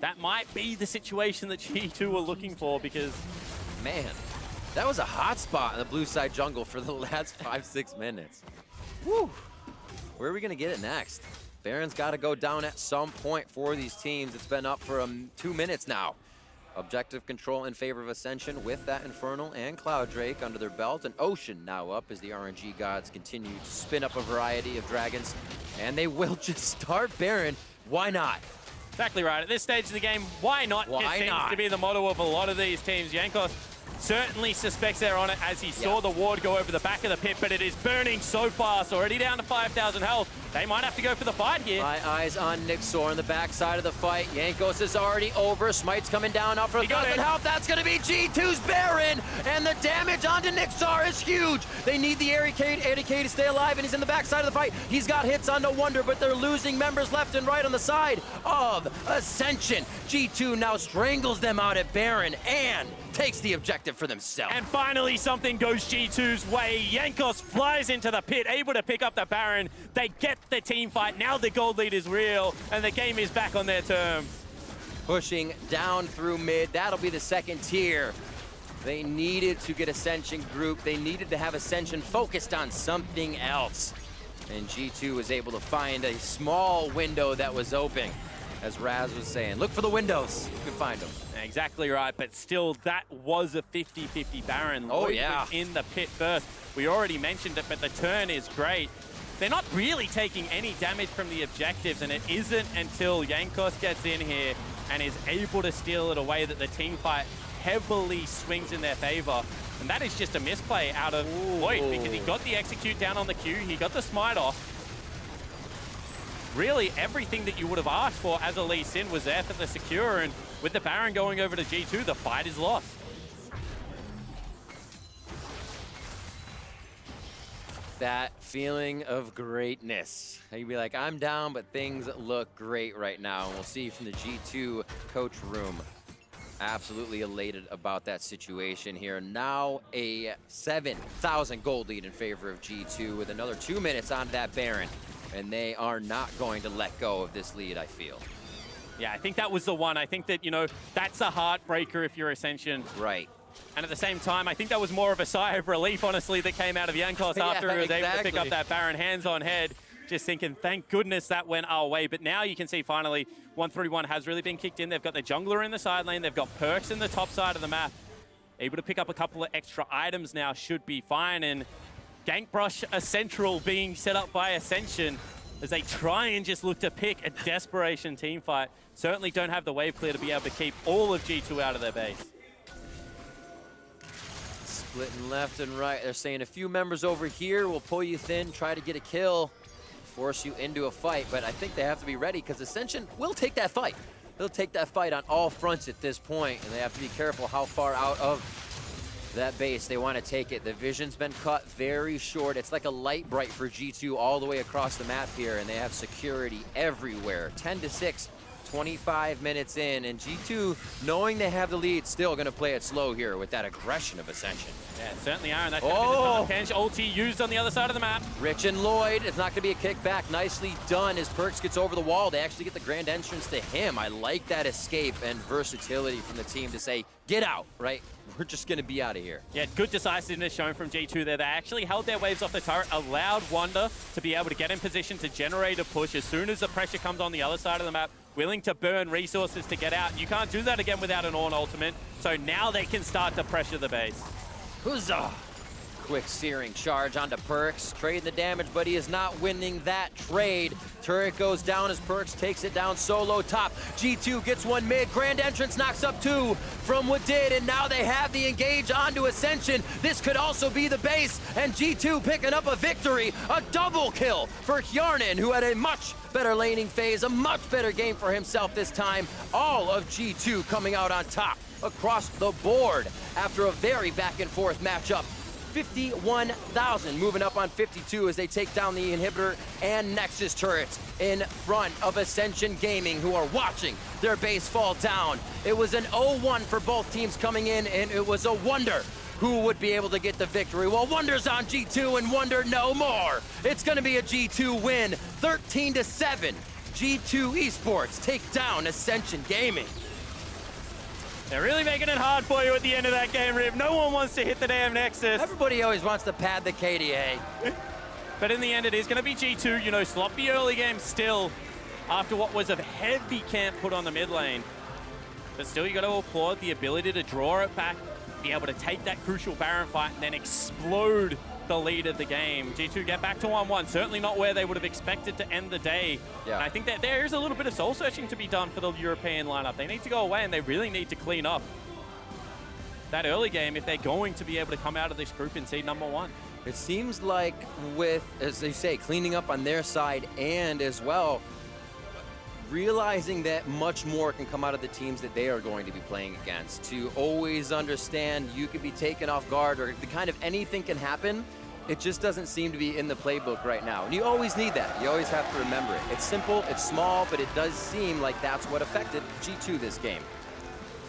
That might be the situation that G2 were looking for, because man, that was a hot spot in the blue side jungle for the last 5-6 minutes. Woo! Where are we gonna get it next? Baron's gotta go down at some point for these teams. It's been up for 2 minutes now. Objective control in favor of Ascension with that Infernal and Cloud Drake under their belt. And Ocean now up as the RNG gods continue to spin up a variety of dragons. And they will just start Baron. Why not? exactly right. At this stage of the game, why not? Why it seems not? to be the motto of a lot of these teams. Jankos certainly suspects they're on it as he saw the ward go over the back of the pit, but it is burning so fast, already down to 5,000 health. They might have to go for the fight here. My eyes on Niksar on the backside of the fight. Jankos is already over. Smite's coming down up for 1,000 health. That's going to be G2's Baron, and the damage onto Niksar is huge. They need the Arcade to stay alive, and he's in the backside of the fight. He's got hits onto Wunder, but they're losing members left and right on the side of Ascension. G2 now strangles them out at Baron and takes the objective for themselves. And finally, something goes G2's way. Jankos flies into the pit, able to pick up the Baron. They get the team fight. Now the gold lead is real, and the game is back on their terms. Pushing down through mid. That'll be the second tier. They needed to get Ascension grouped. They needed to have Ascension focused on something else. And G2 was able to find a small window that was open. As Raz was saying, look for the windows. You can find them. Exactly right, but still, that was a 50-50 Baron. Oh, Lloyd yeah. was in the pit first. We already mentioned it, but the turn is great. They're not really taking any damage from the objectives, and it isn't until Jankos gets in here and is able to steal it away that the team fight heavily swings in their favor. And that is just a misplay out of Lloyd, because he got the execute down on the Q, he got the smite off. Really, everything that you would have asked for as a Lee Sin was there for the secure, and with the Baron going over to G2, the fight is lost. That feeling of greatness. You'd be like, I'm down, but things look great right now. And we'll see from the G2 coach room. Absolutely elated about that situation here. Now a 7,000 gold lead in favor of G2 with another 2 minutes on that Baron. And they are not going to let go of this lead, I feel. Yeah, I think that was the one. I think that, you know, that's a heartbreaker if you're Ascension. Right. And at the same time, I think that was more of a sigh of relief, honestly, that came out of Jankos after he was able to pick up that Baron hands on head. Just thinking, thank goodness that went our way. But now you can see finally 131 has really been kicked in. They've got the jungler in the side lane. They've got Perkz in the top side of the map. Able to pick up a couple of extra items now should be fine. And Gank Brush a central being set up by Ascension as they try and just look to pick a desperation team fight. Certainly don't have the wave clear to be able to keep all of G2 out of their base. Splitting left and right. They're saying a few members over here will pull you thin, try to get a kill, force you into a fight. But I think they have to be ready because Ascension will take that fight. They'll take that fight on all fronts at this point, and they have to be careful how far out of that base they want to take it. The vision's been cut very short. It's like a light bright for G2 all the way across the map here, and they have security everywhere. 10-6, 25 minutes in, and G2, knowing they have the lead, still going to play it slow here with that aggression of Ascension. Yeah, certainly are, and that's going to be the Kench ulti used on the other side of the map. Rich and Lloyd, it's not going to be a kickback. Nicely done as Perkz gets over the wall. They actually get the grand entrance to him. I like that escape and versatility from the team to say, get out, right? We're just going to be out of here. Yeah, good decisiveness shown from G2 there. They actually held their waves off the turret, allowed Wunder to be able to get in position to generate a push as soon as the pressure comes on the other side of the map, willing to burn resources to get out. You can't do that again without an Ornn ultimate, so now they can start to pressure the base. Huzzah! quick searing charge onto Perkz. Trading the damage, but he is not winning that trade. Turret goes down as Perkz takes it down solo top. G2 gets one mid. Grand Entrance knocks up 2 from Wadid, and now they have the engage onto Ascension. This could also be the base, and G2 picking up a victory. A double kill for Hjarnan, who had a much better laning phase, a much better game for himself this time. All of G2 coming out on top across the board after a very back and forth matchup. 51,000 moving up on 52 as they take down the inhibitor and Nexus turrets in front of Ascension Gaming, who are watching their base fall down. It was an 0-1 for both teams coming in, and it was a Wunder who would be able to get the victory. Well, Wunder's on G2 and Wunder no more. It's gonna be a G2 win, 13-7. G2 Esports take down Ascension Gaming. They're really making it hard for you at the end of that game, Rib. No one wants to hit the damn Nexus. Everybody always wants to pad the KDA. But in the end, it is going to be G2. You know, sloppy early game still after what was a heavy camp put on the mid lane. But still, you got to applaud the ability to draw it back, be able to take that crucial Baron fight, and then explode the lead of the game. G2 get back to 1-1. Certainly not where they would have expected to end the day. Yeah. And I think that there is a little bit of soul searching to be done for the European lineup. They need to go away, and they really need to clean up that early game if they're going to be able to come out of this group in seed number 1. It seems like with, as they say, cleaning up on their side and as well, realizing that much more can come out of the teams that they are going to be playing against. To always understand you could be taken off guard, or the kind of anything can happen. It just doesn't seem to be in the playbook right now. And you always need that. You always have to remember it. It's simple, it's small, but it does seem like that's what affected G2 this game.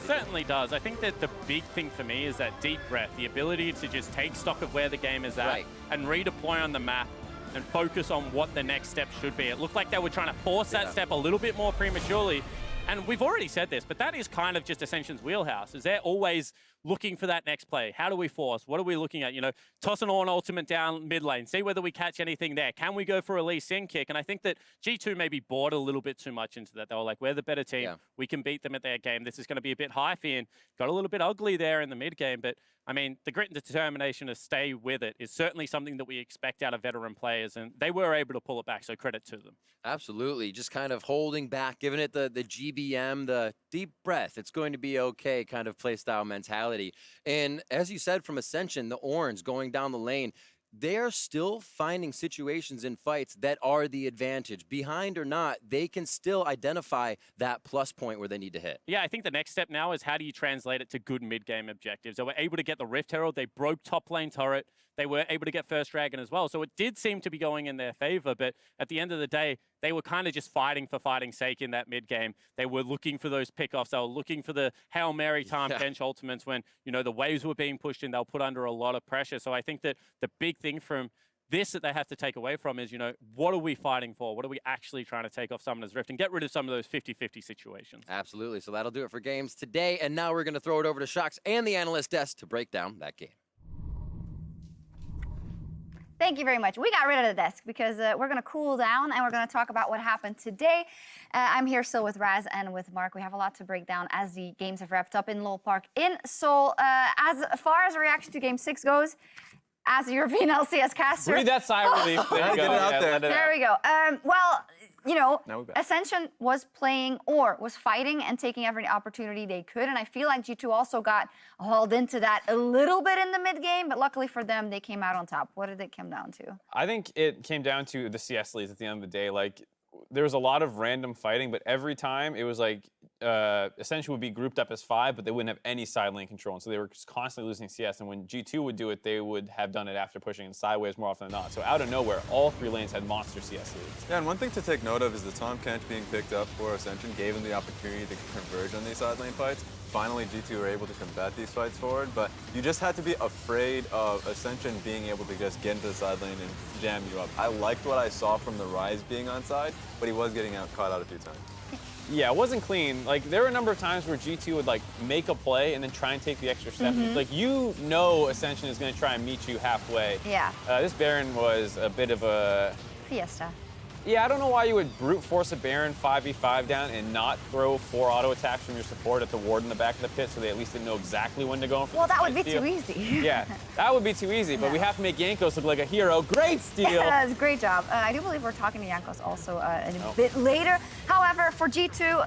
Certainly does. I think that the big thing for me is that deep breath, the ability to just take stock of where the game is at and redeploy on the map and focus on what the next step should be. It looked like they were trying to force that step a little bit more prematurely. And we've already said this, but that is kind of just Ascension's wheelhouse, is they're always looking for that next play. How do we force? What are we looking at? You know, toss an Ornn ultimate down mid lane, see whether we catch anything there. Can we go for a Lee Sin kick? And I think that G2 maybe bought a little bit too much into that. They were like, we're the better team. Yeah. We can beat them at their game. This is going to be a bit hyphy, and got a little bit ugly there in the mid game. But I mean, the grit and determination to stay with it is certainly something that we expect out of veteran players, and they were able to pull it back, so credit to them. Absolutely, just kind of holding back, giving it the GBM, the deep breath, it's going to be okay kind of playstyle mentality. And as you said from Ascension, the Ornns going down the lane, they're still finding situations in fights that are the advantage. Behind or not, they can still identify that plus point where they need to hit. Yeah, I think the next step now is how do you translate it to good mid-game objectives? They were able to get the Rift Herald, they broke top lane turret, they were able to get first dragon as well. So it did seem to be going in their favor, but at the end of the day, they were kind of just fighting for fighting's sake in that mid-game. They were looking for those pickoffs. They were looking for the Hail Mary Tahm Kench ultimates when, you know, the waves were being pushed in. They were put under a lot of pressure. So I think that the big thing from this that they have to take away from is, you know, what are we fighting for? What are we actually trying to take off Summoner's Rift and get rid of some of those 50-50 situations? Absolutely. So that'll do it for games today. And now we're going to throw it over to Shox and the analyst desk to break down that game. Thank you very much. We got rid of the desk because we're going to cool down and we're going to talk about what happened today. I'm here still with Ryze and with Mark. We have a lot to break down as the games have wrapped up in Lowell Park in Seoul. As far as a reaction to Game 6 goes, as a European LCS caster... Breathe that sigh of relief. There you go. Get it out there. There we go. Well, you know, Ascension was playing or was fighting and taking every opportunity they could. And I feel like G2 also got hauled into that a little bit in the mid game. But luckily for them, they came out on top. What did it come down to? I think it came down to the CS leads at the end of the day. Like, there was a lot of random fighting, but every time it was like Ascension would be grouped up as 5, but they wouldn't have any side lane control. And so they were just constantly losing CS. And when G2 would do it, they would have done it after pushing in sideways more often than not. So out of nowhere, all 3 lanes had monster CS leads. Yeah, and one thing to take note of is the Tahm Kench being picked up for Ascension gave them the opportunity to converge on these side lane fights. Finally, G2 were able to combat these fights forward, but you just had to be afraid of Ascension being able to just get into the side lane and jam you up. I liked what I saw from the Ryze being on side, but he was getting caught out a few times. Yeah, it wasn't clean. Like, there were a number of times where G2 would, like, make a play and then try and take the extra step. Like, you know Ascension is going to try and meet you halfway. Yeah. This Baron was a bit of a... Fiesta. Yeah, I don't know why you would brute force a Baron 5v5 down and not throw 4 auto attacks from your support at the ward in the back of the pit so they at least didn't know exactly when to go in for Well, the that would be steal. too easy. Yeah, that would be too easy, but we have to make Jankos look like a hero. Great steal! That's a great job. I do believe we're talking to Jankos also in a bit later. However, for G2,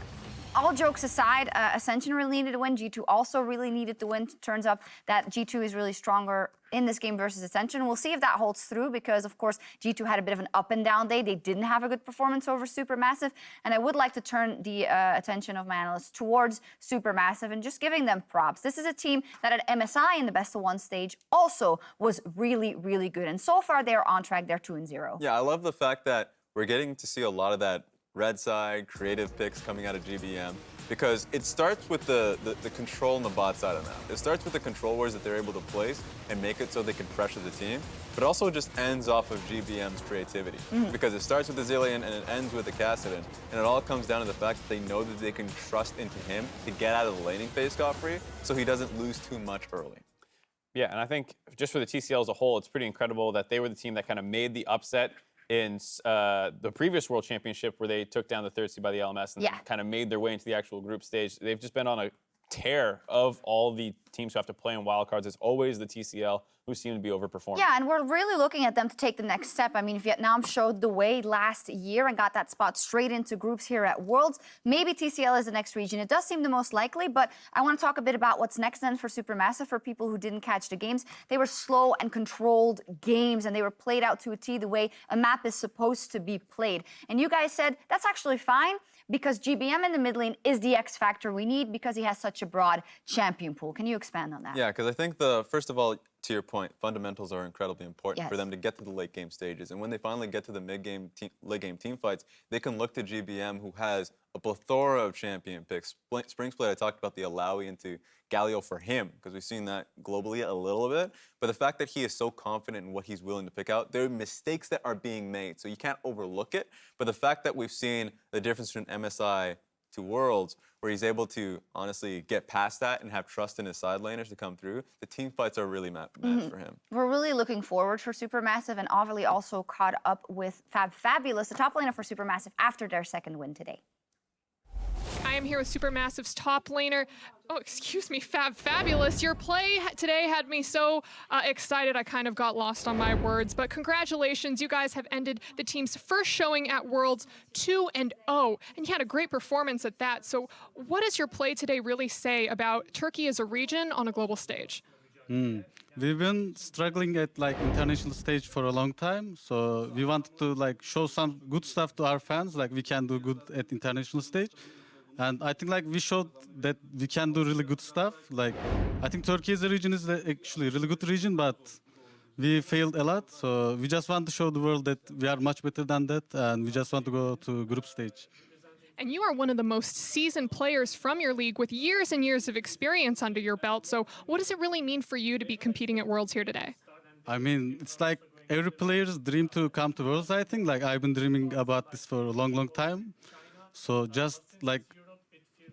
all jokes aside, Ascension really needed to win. G2 also really needed to win. Turns out that G2 is really stronger in this game versus Ascension. We'll see if that holds through because, of course, G2 had a bit of an up and down day. They didn't have a good performance over Supermassive. And I would like to turn the attention of my analysts towards Supermassive and just giving them props. This is a team that at MSI in the best of one stage also was really, really good. And so far, they're on track. They're 2-0. Yeah, I love the fact that we're getting to see a lot of that red side, creative picks coming out of GBM, because it starts with the control on the bot side of that. It starts with the control wars that they're able to place and make it so they can pressure the team, but also just ends off of GBM's creativity. Because it starts with the Zillion and it ends with the Cassiopeia, and it all comes down to the fact that they know that they can trust into him to get out of the laning phase scot-free, so he doesn't lose too much early. Yeah, and I think just for the TCL as a whole, it's pretty incredible that they were the team that kind of made the upset in the previous World Championship where they took down the third seed by the LMS and kind of made their way into the actual group stage. They've just been on a tear of all the teams who have to play in wildcards. It's always the TCL who seem to be overperforming. Yeah, and we're really looking at them to take the next step. I mean, Vietnam showed the way last year and got that spot straight into groups here at Worlds. Maybe TCL is the next region. It does seem the most likely, but I want to talk a bit about what's next then for Supermassive for people who didn't catch the games. They were slow and controlled games, and they were played out to a T the way a map is supposed to be played. And you guys said, that's actually fine, because GBM in the mid lane is the X factor we need because he has such a broad champion pool. Can you expand on that? Yeah, because I think first of all, to your point, fundamentals are incredibly important for them to get to the late game stages. And when they finally get to the late game team fights, they can look to GBM, who has a plethora of champion picks. Spring Split, I talked about the Alawi into Galio for him, because we've seen that globally a little bit. But the fact that he is so confident in what he's willing to pick out, there are mistakes that are being made, so you can't overlook it. But the fact that we've seen the difference between MSI to Worlds, where he's able to honestly get past that and have trust in his side laners to come through, the team fights are really matched for him. We're really looking forward for Supermassive, and Ovely also caught up with Fabulous, the top laner for Supermassive, after their second win today. I am here with Supermassive's top laner. Oh, excuse me, Fabulous. Your play today had me so excited I kind of got lost on my words. But congratulations, you guys have ended the team's first showing at Worlds 2-0, and you had a great performance at that. So what does your play today really say about Turkey as a region on a global stage? We've been struggling at international stage for a long time, so we wanted to show some good stuff to our fans, like we can do good at international stage. And I think we showed that we can do really good stuff. I think Turkey as a region is actually a really good region, but we failed a lot. So we just want to show the world that we are much better than that, and we just want to go to group stage. And you are one of the most seasoned players from your league with years and years of experience under your belt. So what does it really mean for you to be competing at Worlds here today? I mean, it's like every player's dream to come to Worlds, I think. I've been dreaming about this for a long, long time. So just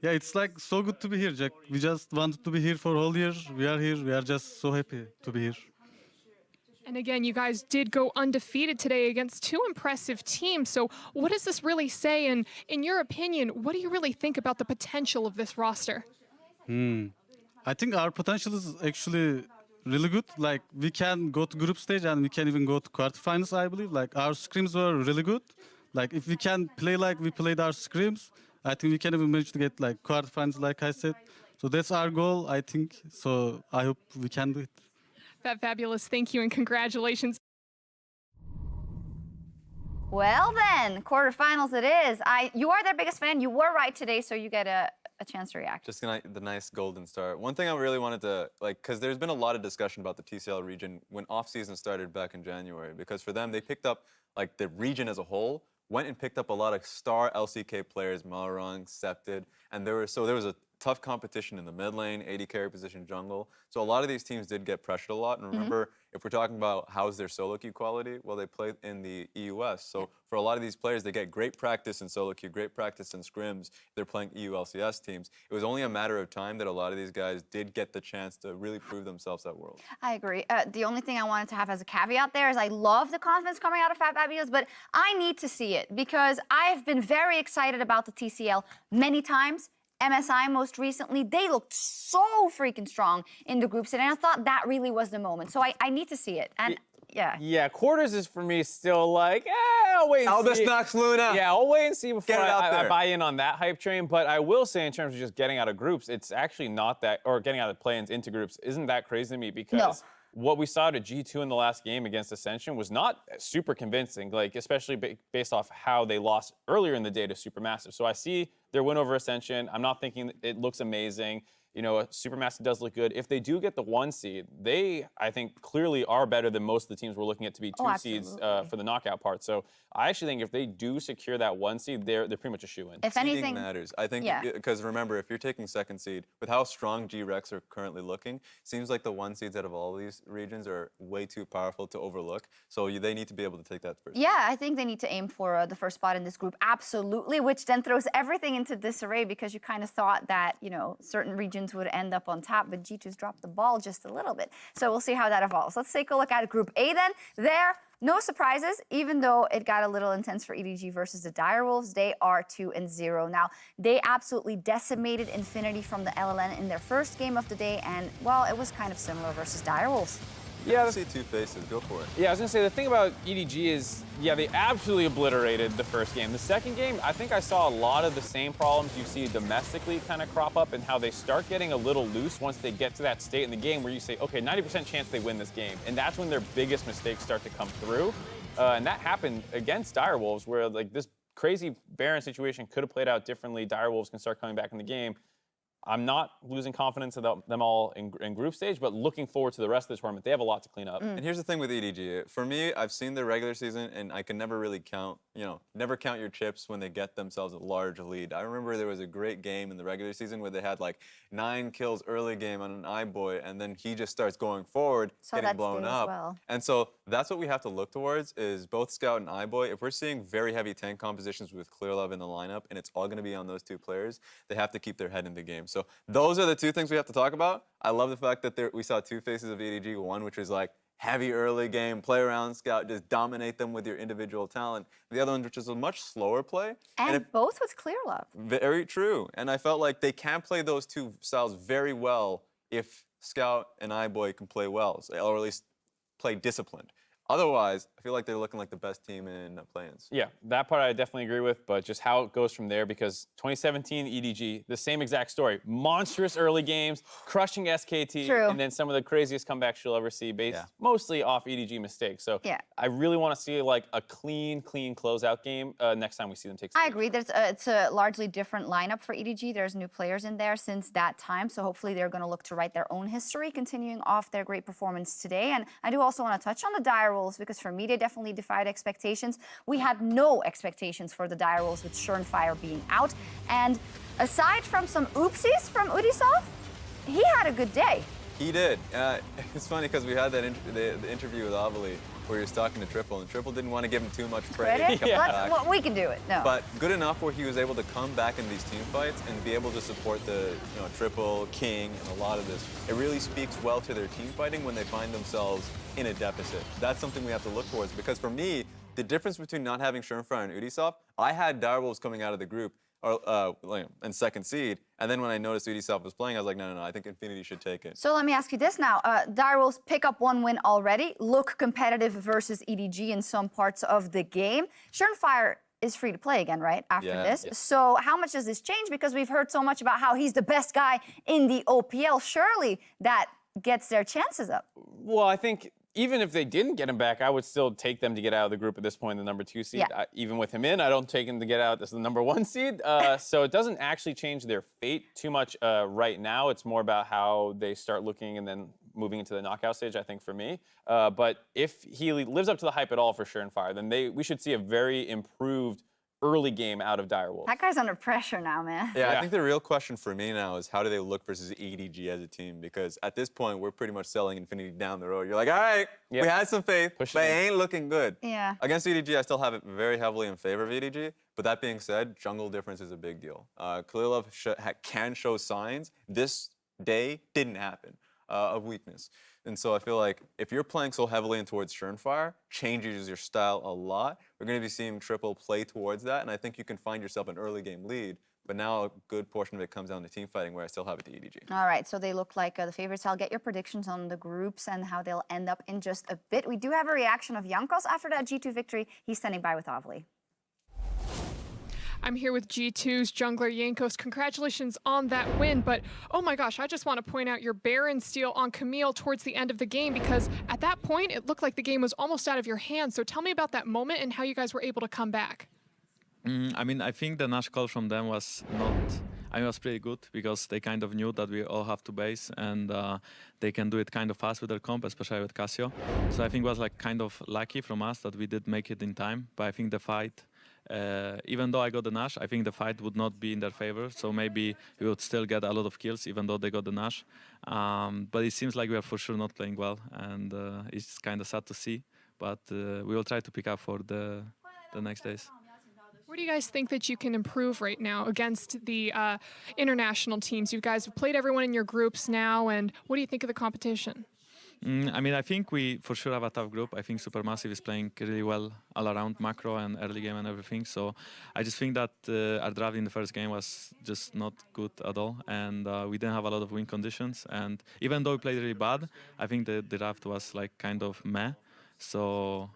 yeah, it's so good to be here, Jack. We just wanted to be here for a whole year. We are here. We are just so happy to be here. And again, you guys did go undefeated today against two impressive teams. So what does this really say? And in your opinion, what do you really think about the potential of this roster? I think our potential is actually really good. We can go to group stage and we can even go to quarterfinals, I believe. Our scrims were really good. If we can play like we played our scrims, I think we can even manage to get quarterfinals, like I said. So that's our goal, I think. So I hope we can do it. Fabulous. Thank you and congratulations. Well then, quarterfinals it is. You are their biggest fan. You were right today, so you get a chance to react. Just the nice golden star. One thing I really wanted to, because there's been a lot of discussion about the TCL region when off-season started back in January, because for them, they picked up, the region as a whole, went and picked up a lot of star LCK players, Malrang, Septed, and there was a tough competition in the mid lane, AD carry position, jungle. So a lot of these teams did get pressured a lot. And remember, If we're talking about how's their solo queue quality, well, they play in the EUS. So for a lot of these players, they get great practice in solo queue, great practice in scrims. They're playing EU LCS teams. It was only a matter of time that a lot of these guys did get the chance to really prove themselves at Worlds. I agree. The only thing I wanted to have as a caveat there is I love the confidence coming out of Fat Babios, but I need to see it because I've been very excited about the TCL many times. MSI most recently, they looked so freaking strong in the groups, and I thought that really was the moment. So I need to see it. And yeah. Yeah, quarters is for me still like, I'll wait and Albus see. Nox Luna. Yeah, I'll wait and see before Get it out I there. buy in on that hype train. But I will say in terms of just getting out of groups, it's actually not that, or getting out of play-ins into groups, isn't that crazy to me because what we saw to G2 in the last game against Ascension was not super convincing, like especially based off how they lost earlier in the day to Supermassive. So I see their win over Ascension. I'm not thinking it looks amazing. You know, Supermassive does look good. If they do get the 1 seed, they, I think, clearly are better than most of the teams we're looking at to be 2 seeds for the knockout part. So I actually think if they do secure that 1 seed, they're pretty much a shoo-in. If Seeding anything matters. I think because remember, if you're taking 2nd seed, with how strong G-Rex are currently looking, seems like the 1 seeds out of all these regions are way too powerful to overlook. So they need to be able to take that first. Yeah, I think they need to aim for the first spot in this group, absolutely, which then throws everything into disarray because you kind of thought that, you know, certain regions would end up on top, but G2's dropped the ball just a little bit. So we'll see how that evolves. Let's take a look at Group A then. There, no surprises, even though it got a little intense for EDG versus the Direwolves. They are 2-0. Now, they absolutely decimated Infinity from the LLN in their first game of the day, and, well, it was kind of similar versus Direwolves. Yeah, I see 2 faces. Go for it. Yeah, I was gonna say the thing about EDG is, yeah, they absolutely obliterated the first game. The second game, I think I saw a lot of the same problems you see domestically kind of crop up and how they start getting a little loose once they get to that state in the game where you say, okay, 90% chance they win this game. And that's when their biggest mistakes start to come through. And that happened against Direwolves where like this crazy Baron situation could have played out differently. Direwolves can start coming back in the game. I'm not losing confidence in them all in group stage, but looking forward to the rest of the tournament. They have a lot to clean up. And here's the thing with EDG. For me, I've seen their regular season, and I can never really count, you know, never count your chips when they get themselves a large lead. I remember there was a great game in the regular season where they had like 9 kills early game on an iBoy, and then he just starts going forward, getting blown up. And so that's what we have to look towards is both Scout and iBoy. If we're seeing very heavy tank compositions with Clear Love in the lineup, and it's all going to be on those 2 players, they have to keep their head in the game. So those are the 2 things we have to talk about. I love the fact that we saw 2 faces of EDG. One, which was like heavy early game, play around Scout, just dominate them with your individual talent. The other one, which is a much slower play. And both with Clear Love. Very true. And I felt like they can play those 2 styles very well if Scout and iBoy can play well, or at least play disciplined. Otherwise, I feel like they're looking like the best team in play-ins. Yeah, that part I definitely agree with, but just how it goes from there, because 2017 EDG, the same exact story. Monstrous early games, crushing SKT, and then some of the craziest comebacks you'll ever see based mostly off EDG mistakes. So I really want to see like a clean closeout game next time we see them take stage. I agree. It's a largely different lineup for EDG. There's new players in there since that time, so hopefully they're going to look to write their own history, continuing off their great performance today. And I do also want to touch on the Direwolves, because for me, they definitely defied expectations. We had no expectations for the Direwolves with Schernfire being out. And aside from some oopsies from Udisoft, he had a good day. He did. It's funny because we had that the interview with Avali where he was talking to Triple, and Triple didn't want to give him too much praise. Well, we can do it. No. But good enough where he was able to come back in these team fights and be able to support the Triple, King, and a lot of this. It really speaks well to their team fighting when they find themselves in a deficit. That's something we have to look towards, because for me, the difference between not having Schernfire and Udisoft, I had Direwolves coming out of the group and 2nd seed, and then when I noticed Udisoft was playing, I was like, no, I think Infinity should take it. So let me ask you this now. Direwolves pick up 1 win already, look competitive versus EDG in some parts of the game. Schernfire is free to play again, right, after this? Yes. So how much does this change? Because we've heard so much about how he's the best guy in the OPL. Surely that gets their chances up. Well, I think even if they didn't get him back, I would still take them to get out of the group at this point, the number 2 seed. Even with him in, I don't take him to get out as the number 1 seed. So it doesn't actually change their fate too much right now. It's more about how they start looking and then moving into the knockout stage, I think, for me. But if he lives up to the hype at all for Schernfire, then we should see a very improved early game out of Direwolves. That guy's under pressure now, man. Yeah, I think the real question for me now is how do they look versus EDG as a team? Because at this point, we're pretty much selling Infinity down the road. You're like, all right, we had some faith, but it ain't looking good. Yeah. Against EDG, I still have it very heavily in favor of EDG. But that being said, jungle difference is a big deal. Kalilov can show signs. This day didn't happen of weakness. And so I feel like if you're playing so heavily in towards Surnfire, changes your style a lot. We're going to be seeing Triple play towards that, and I think you can find yourself an early game lead. But now a good portion of it comes down to team fighting, where I still have it to EDG. All right, so they look like the favorites. I'll get your predictions on the groups and how they'll end up in just a bit. We do have a reaction of Jankos after that G2 victory. He's standing by with Avli. I'm here with G2's jungler Jankos. Congratulations on that win, but oh my gosh, I just want to point out your Baron steal on Camille towards the end of the game, because at that point it looked like the game was almost out of your hands. So tell me about that moment and how you guys were able to come back. I mean, I think the Nash call from them was not... I mean, it was pretty good because they kind of knew that we all have to base, and they can do it kind of fast with their comp, especially with Cassio. So I think it was like kind of lucky from us that we did make it in time. But I think the fight, even though I got the Nash, I think the fight would not be in their favor. So maybe we would still get a lot of kills, even though they got the Nash. But it seems like we are for sure not playing well, and it's kind of sad to see. But we will try to pick up for the next days. Where do you guys think that you can improve right now against the international teams? You guys have played everyone in your groups now, and what do you think of the competition? I mean, I think we for sure have a tough group. I think Supermassive is playing really well all around macro and early game and everything. So I just think that our draft in the first game was just not good at all, and we didn't have a lot of win conditions. And even though we played really bad, I think the draft was like kind of meh. So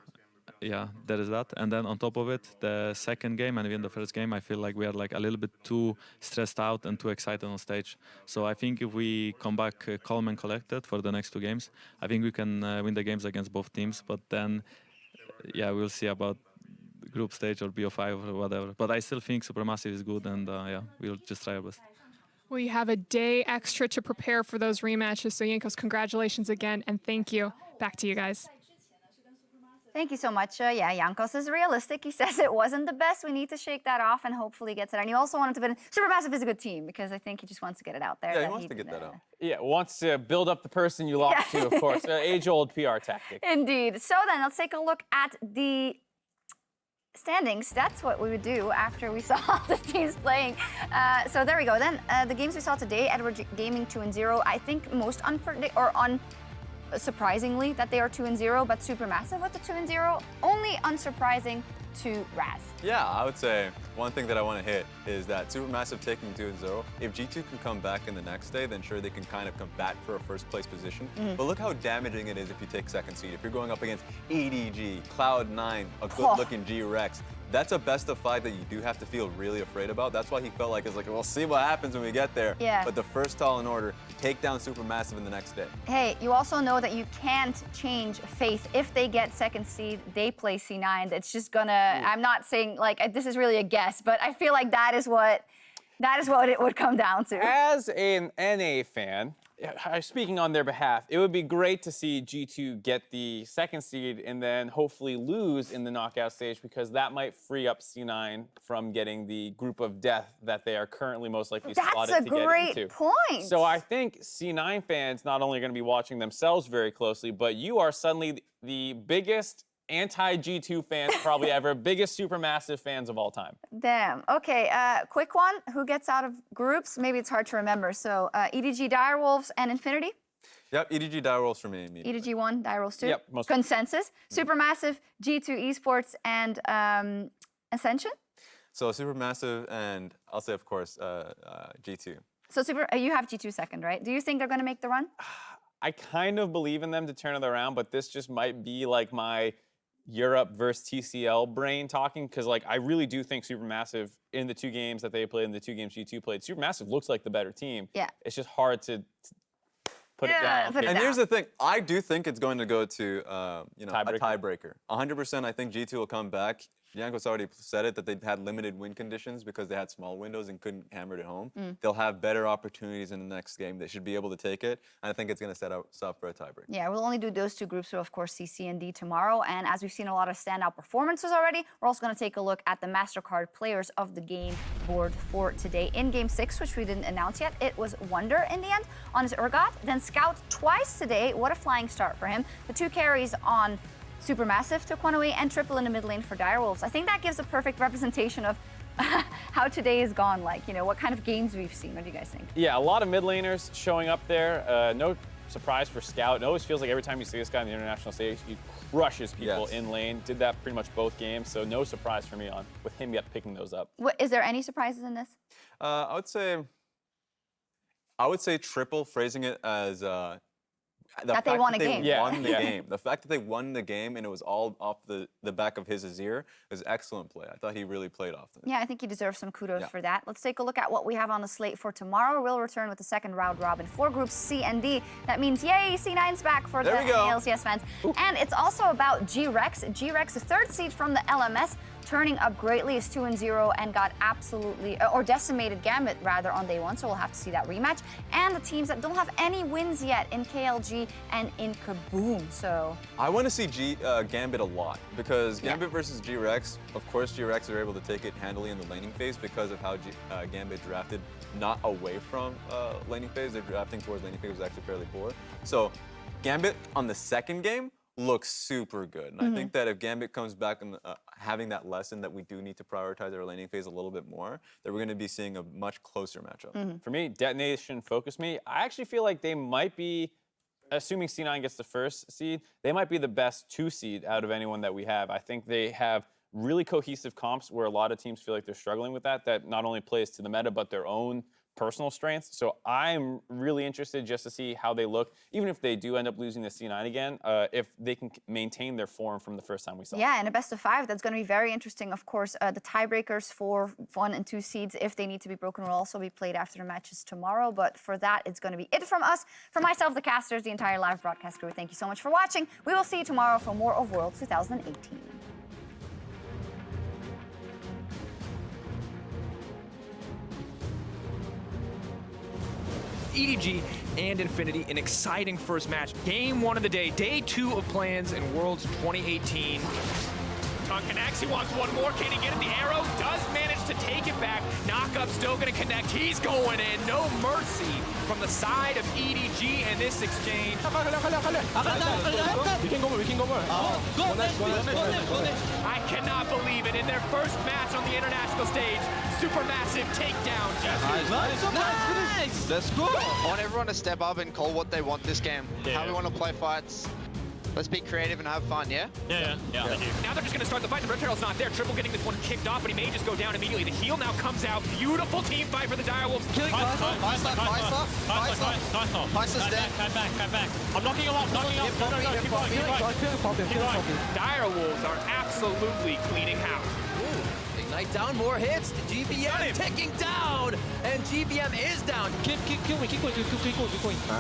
yeah, there is that. And then on top of it, the second game and even the first game, I feel like we are like a little bit too stressed out and too excited on stage. So I think if we come back calm and collected for the next two games, I think we can win the games against both teams. But then, yeah, we'll see about group stage or BO5 or whatever. But I still think Supermassive is good, and yeah, we'll just try our best. Well, you have a day extra to prepare for those rematches. So Jankos, congratulations again, and thank you. Back to you guys. Thank you so much. Yeah, Jankos is realistic. He says it wasn't the best. We need to shake that off and hopefully gets it. And he also wanted to win. Supermassive is a good team because I think he just wants to get it out there. Yeah, he wants to get that out. Yeah, wants to build up the person you lost to, of course. Age-old PR tactic. Indeed. So then let's take a look at the standings. That's what we would do after we saw the teams playing. So there we go. Then the games we saw today, Edward Gaming 2-0. I think most surprisingly that they are 2-0, but Supermassive with the 2-0, only unsurprising to Raz. Yeah, I would say one thing that I want to hit is that Supermassive taking 2-0, if G2 can come back in the next day, then sure they can kind of combat for a first place position. But look how damaging it is if you take second seed. If you're going up against EDG, Cloud9, a good looking G-Rex, that's a best of 5 that you do have to feel really afraid about. That's why he felt like it's like, we'll see what happens when we get there. Yeah. But the first tall in order, take down Supermassive in the next day. Hey, you also know that you can't change faith. If they get second seed, they play C9. It's just gonna, I'm not saying like, this is really a guess, but I feel like that is what it would come down to. As an NA fan, speaking on their behalf, it would be great to see G2 get the second seed and then hopefully lose in the knockout stage, because that might free up C9 from getting the group of death that they are currently most likely slotted to get into. That's a great point. So I think C9 fans not only are going to be watching themselves very closely, but you are suddenly the biggest anti-G2 fans probably ever, biggest Supermassive fans of all time. Damn. Okay, quick one. Who gets out of groups? Maybe it's hard to remember. So EDG, Direwolves, and Infinity? Yep, EDG Direwolves for me immediately. EDG 1, Direwolves 2? Yep. Consensus. Supermassive, G2 Esports, and Ascension? So Supermassive and I'll say, of course, G2. So you have G2 second, right? Do you think they're going to make the run? I kind of believe in them to turn it around, but this just might be like my Europe versus TCL brain talking, because like I really do think Supermassive in the two games that they played and the two games G2 played, Supermassive looks like the better team. Yeah. It's just hard to put it down. And here's the thing, I do think it's going to go to a tiebreaker. 100%, I think G2 will come back. Jankos already said it, that they had limited win conditions because they had small windows and couldn't hammer it home. They'll have better opportunities in the next game. They should be able to take it, and I think it's going to set us up for a tiebreak. Yeah, we'll only do those two groups, so of course see C and D tomorrow. And as we've seen a lot of standout performances already, we're also going to take a look at the MasterCard players of the game board for today. In Game 6, which we didn't announce yet, it was Wunder in the end on his Urgot, then Scout twice today. What a flying start for him. The 2 carries on Supermassive took one away, and triple in the mid lane for Direwolves. I think that gives a perfect representation of how today has gone, like, you know, what kind of games we've seen. What do you guys think? Yeah, a lot of mid laners showing up there. No surprise for Scout. It always feels like every time you see this guy on the international stage, he crushes people in lane. Did that pretty much both games, so no surprise for me on with him yet picking those up. Is there any surprises in this? I would say triple, phrasing it as that they won a game. Won the game. The fact that they won the game and it was all off the back of his Azir is excellent play. I thought he really played off them. Yeah, I think he deserves some kudos for that. Let's take a look at what we have on the slate for tomorrow. We'll return with the second round robin for groups C and D. That means, yay, C9's back for the ALCS fans. And it's also about G-Rex. G-Rex, the 3rd seed from the LMS, turning up greatly, is 2-0 and got absolutely, or decimated Gambit rather on day 1, so we'll have to see that rematch. And the teams that don't have any wins yet in KLG and in Kaboom, so. I want to see Gambit a lot, because Gambit versus G-Rex, of course G-Rex are able to take it handily in the laning phase because of how Gambit drafted not away from laning phase. Their drafting towards laning phase was actually fairly poor. So Gambit on the second game looks super good. And I think that if Gambit comes back and having that lesson that we do need to prioritize our laning phase a little bit more, that we're going to be seeing a much closer matchup. For me, Detonation focused me. I actually feel like they might be, assuming C9 gets the 1st seed, they might be the best 2 seed out of anyone that we have. I think they have really cohesive comps where a lot of teams feel like they're struggling with that not only plays to the meta, but their own personal strengths. So I'm really interested just to see how they look, even if they do end up losing the C9 again, if they can maintain their form from the first time we saw. Yeah, in a best of 5, that's going to be very interesting. Of course, the tiebreakers for 1 and 2 seeds, if they need to be broken, will also be played after the matches tomorrow. But for that, it's going to be it from us, from myself, the casters, the entire live broadcast crew. Thank you so much for watching. We will see you tomorrow for more of Worlds 2018. EDG and Infinity, an exciting first match. Game 1 of the day, day 2 of plans in Worlds 2018. Tongue connects, he wants one more, can he get it? The arrow does manage to take it back. Knockup still gonna connect, he's going in. No mercy from the side of EDG in this exchange. We can go more. I cannot believe it. In their first match on the international stage, Supermassive takedown. Nice! Let's go! I want everyone to step up and call what they want this game. How we want to play fights. Let's be creative and have fun, yeah? Yeah. Thank you. Now they're just going to start the fight. The Red Turtle's not there. Triple getting this one kicked off, but he may just go down immediately. The heal now comes out. Beautiful team fight for the Direwolves. Killing Nice. Dead. Back. I'm knocking him up. Keep going. Direwolves are absolutely cleaning house. Ignite down, more hits. The GBM ticking down, and GBM is down. Keep going.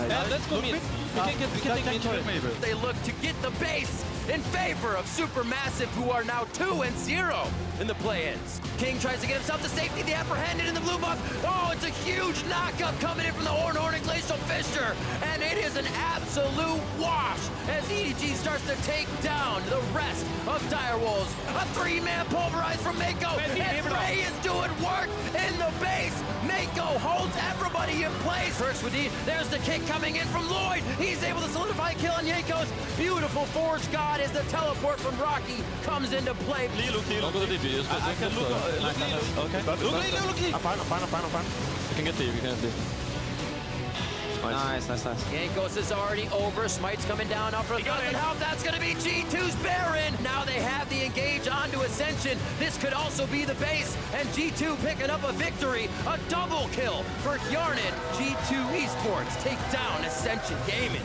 Let's go mid. We can take mid. They look to get the base in favor of Supermassive, who are now 2-0 in the play-ins. King tries to get himself to safety. The apprehended in the blue buff. Oh, it's a huge knockup coming in from the Ornn and Glacial Fisher, and it is an absolute wash as EDG starts to take down the rest of Direwolves. A 3-man pulverize from Mako, and Ray is doing work in the base. Mako holds everybody in place. Perkz Wadid, there's the kick coming in from Lloyd. He's able to solidify a kill on Jankos. Beautiful Forge God as the teleport from Rockky comes into play. I can look. I'm fine. We can get there. Nice. Jankos is already over. Smite's coming down now for 1,000 health. That's going to be G2's Baron. Now they have the engage onto Ascension. This could also be the base. And G2 picking up a victory. A double kill for Hjarnan. G2 Esports take down Ascension Gaming.